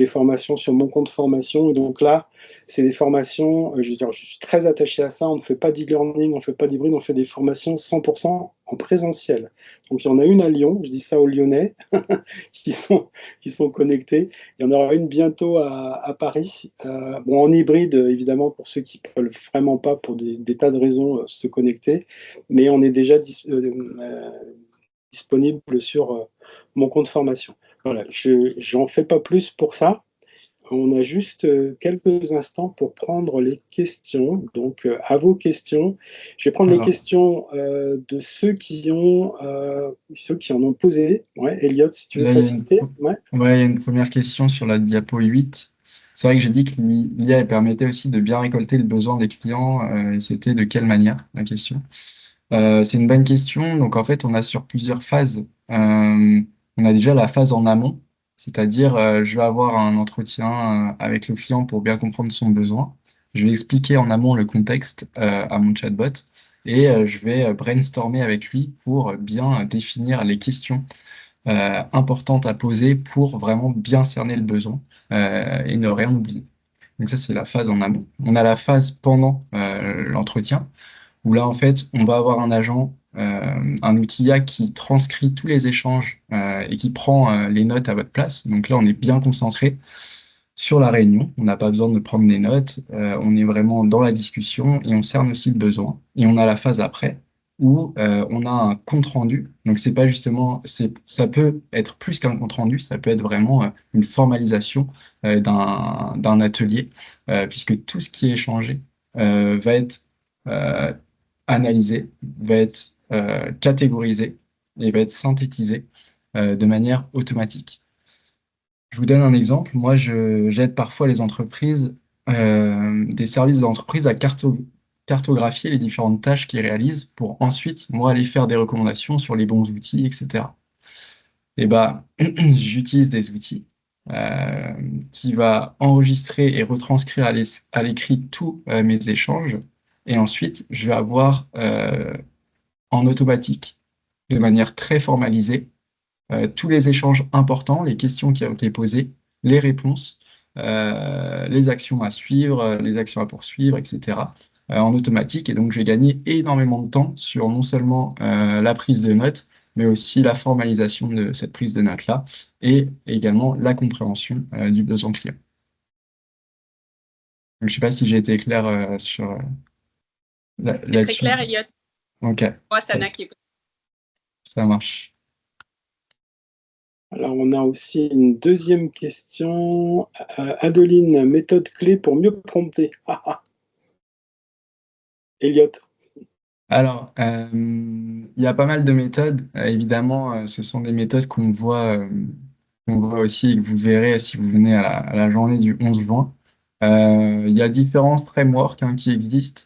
A: formations sur mon compte formation. Et donc là, c'est des formations, je veux dire, je suis très attaché à ça. On ne fait pas d'e-learning, on ne fait pas d'hybride, on fait des formations 100% en présentiel. Donc il y en a une à Lyon, je dis ça aux Lyonnais qui sont connectés. Il y en aura une bientôt à Paris. Bon, en hybride, évidemment, pour ceux qui ne veulent vraiment pas, pour des tas de raisons, se connecter. Mais on est déjà disponible sur mon compte formation. Voilà, j'en fais pas plus pour ça. On a juste quelques instants pour prendre les questions. Donc, à vos questions. Je vais prendre les
B: Alors,
A: questions de ceux qui en ont posé. Ouais, Elliot, si tu veux
B: là,
A: faciliter. Ouais.
B: ouais, il y a une première question sur la diapo 8. C'est vrai que j'ai dit que l'IA elle permettait aussi de bien récolter le besoin des clients, et c'était de quelle manière, la question. C'est une bonne question. Donc, en fait, on a sur plusieurs phases. On a déjà la phase en amont, c'est-à-dire, je vais avoir un entretien avec le client pour bien comprendre son besoin. Je vais expliquer en amont le contexte à mon chatbot et je vais brainstormer avec lui pour bien définir les questions importantes à poser pour vraiment bien cerner le besoin et ne rien oublier. Donc ça, c'est la phase en amont. On a la phase pendant l'entretien où là, en fait, on va avoir un agent, un outil IA qui transcrit tous les échanges et qui prend les notes à votre place. Donc là, on est bien concentré sur la réunion. On n'a pas besoin de prendre des notes. On est vraiment dans la discussion et on cerne aussi le besoin. Et on a la phase après où on a un compte rendu. Donc c'est pas justement, ça peut être plus qu'un compte rendu, ça peut être vraiment une formalisation d'un atelier, puisque tout ce qui est échangé va être euh, analysé, va être catégorisé et va être synthétisé de manière automatique. Je vous donne un exemple. Moi, j'aide parfois les entreprises, des services d'entreprise à cartographier les différentes tâches qu'ils réalisent pour ensuite, moi, aller faire des recommandations sur les bons outils, etc. Et ben, j'utilise des outils euh, qui va enregistrer et retranscrire à l'écrit tous mes échanges. Et ensuite, je vais avoir en automatique, de manière très formalisée, tous les échanges importants, les questions qui ont été posées, les réponses, les actions à suivre, les actions à poursuivre, etc., en automatique. Et donc, j'ai gagné énormément de temps sur non seulement la prise de notes, mais aussi la formalisation de cette prise de notes-là et également la compréhension du besoin client. Donc, je ne sais pas si j'ai été clair sur
C: C'est très
B: là-dessus.
C: clair, Elliot.
B: Ok,
C: Moi, Sana qui est...
B: ça marche.
A: Alors, on a aussi une deuxième question. Adeline, méthode clé pour mieux prompter. Elliot.
B: Alors, il y a pas mal de méthodes. Évidemment, ce sont des méthodes qu'on voit aussi et que vous verrez si vous venez à la journée du 11 juin. Il y a différents frameworks hein, qui existent.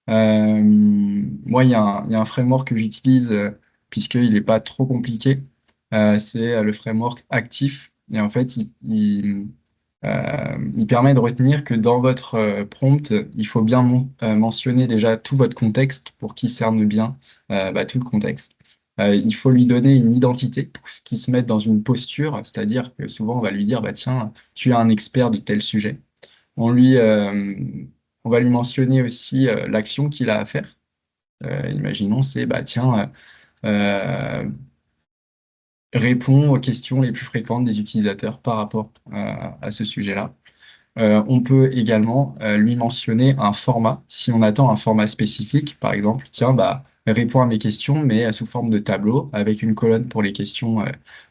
B: Moi, il y a un framework que j'utilise puisqu'il n'est pas trop compliqué. C'est le framework Actif. Et en fait, il permet de retenir que dans votre prompt, il faut bien mentionner déjà tout votre contexte pour qu'il cerne bien tout le contexte. Il faut lui donner une identité pour qu'il se mette dans une posture, c'est-à-dire que souvent on va lui dire bah tiens, tu es un expert de tel sujet. On lui, on va lui mentionner aussi l'action qu'il a à faire. Imaginons c'est bah tiens, réponds aux questions les plus fréquentes des utilisateurs par rapport à ce sujet-là. On peut également lui mentionner un format, si on attend un format spécifique, par exemple, tiens, bah, réponds à mes questions, mais sous forme de tableau, avec une colonne pour les questions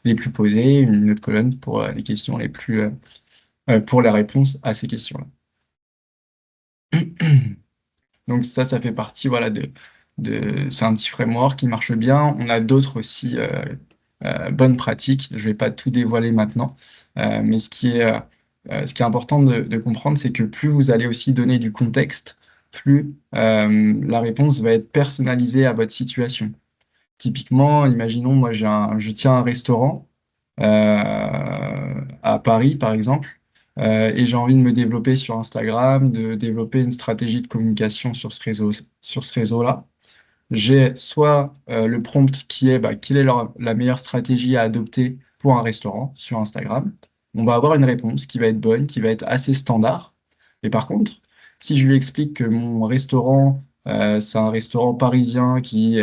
B: les plus posées, une autre colonne pour les questions les plus, pour la réponse à ces questions-là. Donc ça fait partie, voilà, c'est un petit framework qui marche bien. On a d'autres aussi bonnes pratiques. Je vais pas tout dévoiler maintenant, mais ce qui est Ce qui est important de comprendre, c'est que plus vous allez aussi donner du contexte, plus la réponse va être personnalisée à votre situation. Typiquement, imaginons, moi, je tiens un restaurant à Paris, par exemple, et j'ai envie de me développer sur Instagram, de développer une stratégie de communication sur ce réseau-là. J'ai soit le prompt qui est quelle est la meilleure stratégie à adopter pour un restaurant sur Instagram. On va avoir une réponse qui va être bonne, qui va être assez standard. Et par contre, si je lui explique que mon restaurant, c'est un restaurant parisien qui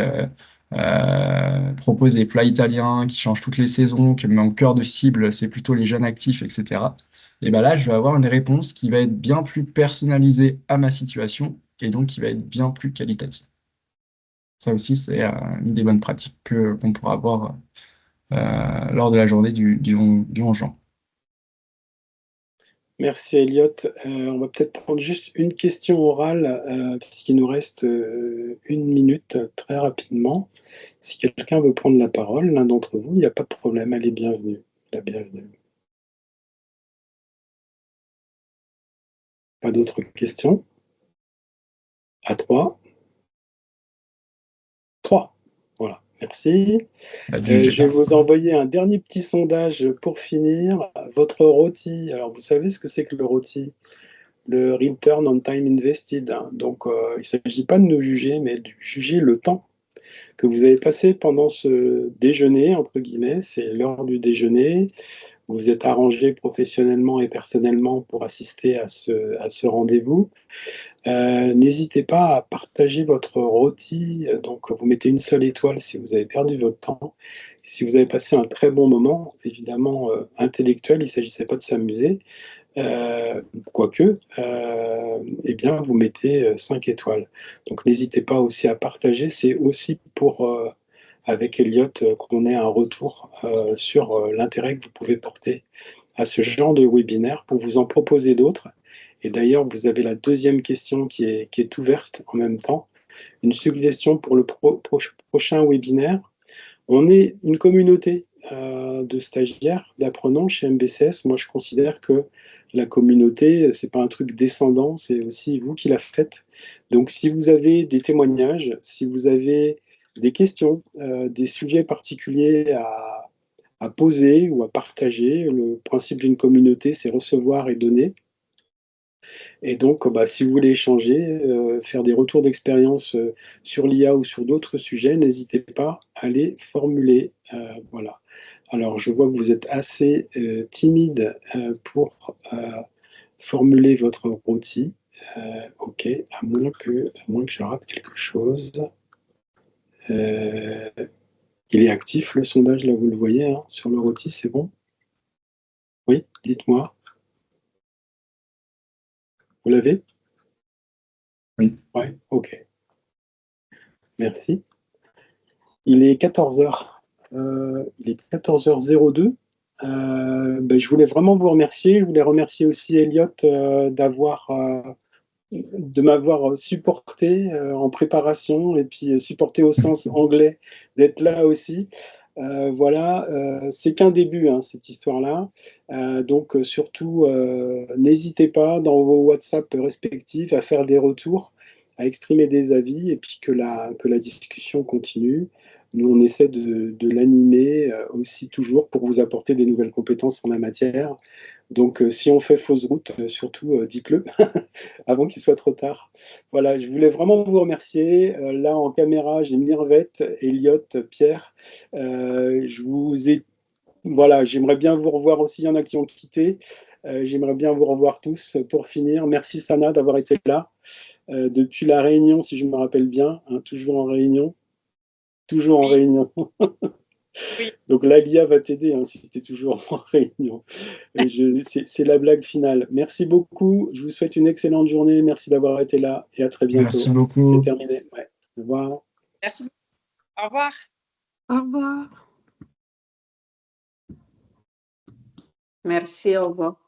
B: propose des plats italiens, qui change toutes les saisons, que mon cœur de cible, c'est plutôt les jeunes actifs, etc. Et ben là, je vais avoir une réponse qui va être bien plus personnalisée à ma situation et donc qui va être bien plus qualitative. Ça aussi, c'est une des bonnes pratiques qu'on pourra avoir lors de la journée du 11 juin.
A: Merci Elliot. On va peut-être prendre juste une question orale, puisqu'il nous reste 1 minute très rapidement. Si quelqu'un veut prendre la parole, l'un d'entre vous, il n'y a pas de problème, elle est bienvenue. La bienvenue. Pas d'autres questions? À 3. 3. Voilà, merci. Je vais vous envoyer un dernier petit sondage pour finir. Votre ROTI, alors vous savez ce que c'est que le ROTI? Le Return on Time Invested. Donc, il ne s'agit pas de nous juger, mais de juger le temps que vous avez passé pendant ce déjeuner, entre guillemets. C'est l'heure du déjeuner. Vous vous êtes arrangé professionnellement et personnellement pour assister à ce rendez-vous. N'hésitez pas à partager votre rôti. Donc, vous mettez une seule étoile si vous avez perdu votre temps. Si vous avez passé un très bon moment, évidemment intellectuel, il ne s'agissait pas de s'amuser, quoique, eh bien, vous mettez 5 étoiles. Donc, n'hésitez pas aussi à partager. C'est aussi pour, avec Elliot, qu'on ait un retour sur l'intérêt que vous pouvez porter à ce genre de webinaire pour vous en proposer d'autres. Et d'ailleurs, vous avez la deuxième question qui est ouverte en même temps. Une suggestion pour le prochain webinaire. On est une communauté de stagiaires, d'apprenants chez MBCS. Moi, je considère que la communauté, ce n'est pas un truc descendant, c'est aussi vous qui la faites. Donc, si vous avez des témoignages, si vous avez des questions, des sujets particuliers à poser ou à partager, le principe d'une communauté, c'est recevoir et donner. Et donc, si vous voulez échanger, faire des retours d'expérience sur l'IA ou sur d'autres sujets, n'hésitez pas à les formuler. Voilà. Alors, je vois que vous êtes assez timide pour formuler votre rôti. OK, à moins que je rate quelque chose. Il est actif, le sondage, là, vous le voyez, hein, sur le rôti, c'est bon? Oui, dites-moi. Vous l'avez?
B: Oui.
A: Ouais, OK. Merci. Il est 14h. Il est 14h02. Je voulais vraiment vous remercier. Je voulais remercier aussi Elliot de m'avoir supporté en préparation et puis supporté au sens anglais, d'être là aussi. Voilà, c'est qu'un début, hein, cette histoire-là. Donc surtout, n'hésitez pas dans vos WhatsApp respectifs à faire des retours, à exprimer des avis et puis que la discussion continue. Nous, on essaie de l'animer aussi toujours pour vous apporter des nouvelles compétences en la matière. Donc, si on fait fausse route, surtout, dites-le avant qu'il soit trop tard. Voilà, je voulais vraiment vous remercier. Là, en caméra, j'ai Mirvette, Elliot, Pierre. Voilà, j'aimerais bien vous revoir aussi. Il y en a qui ont quitté. J'aimerais bien vous revoir tous. Pour finir, merci Sana d'avoir été là depuis la réunion, si je me rappelle bien. Hein, toujours en réunion. Toujours en réunion.
C: Oui.
A: Donc là, l'IA va t'aider hein, si tu es toujours en réunion. C'est la blague finale. Merci beaucoup. Je vous souhaite une excellente journée. Merci d'avoir été là et à très bientôt.
B: Merci beaucoup.
A: C'est terminé. Ouais. Au revoir.
C: Merci. Au revoir.
D: Au revoir.
E: Merci, au revoir.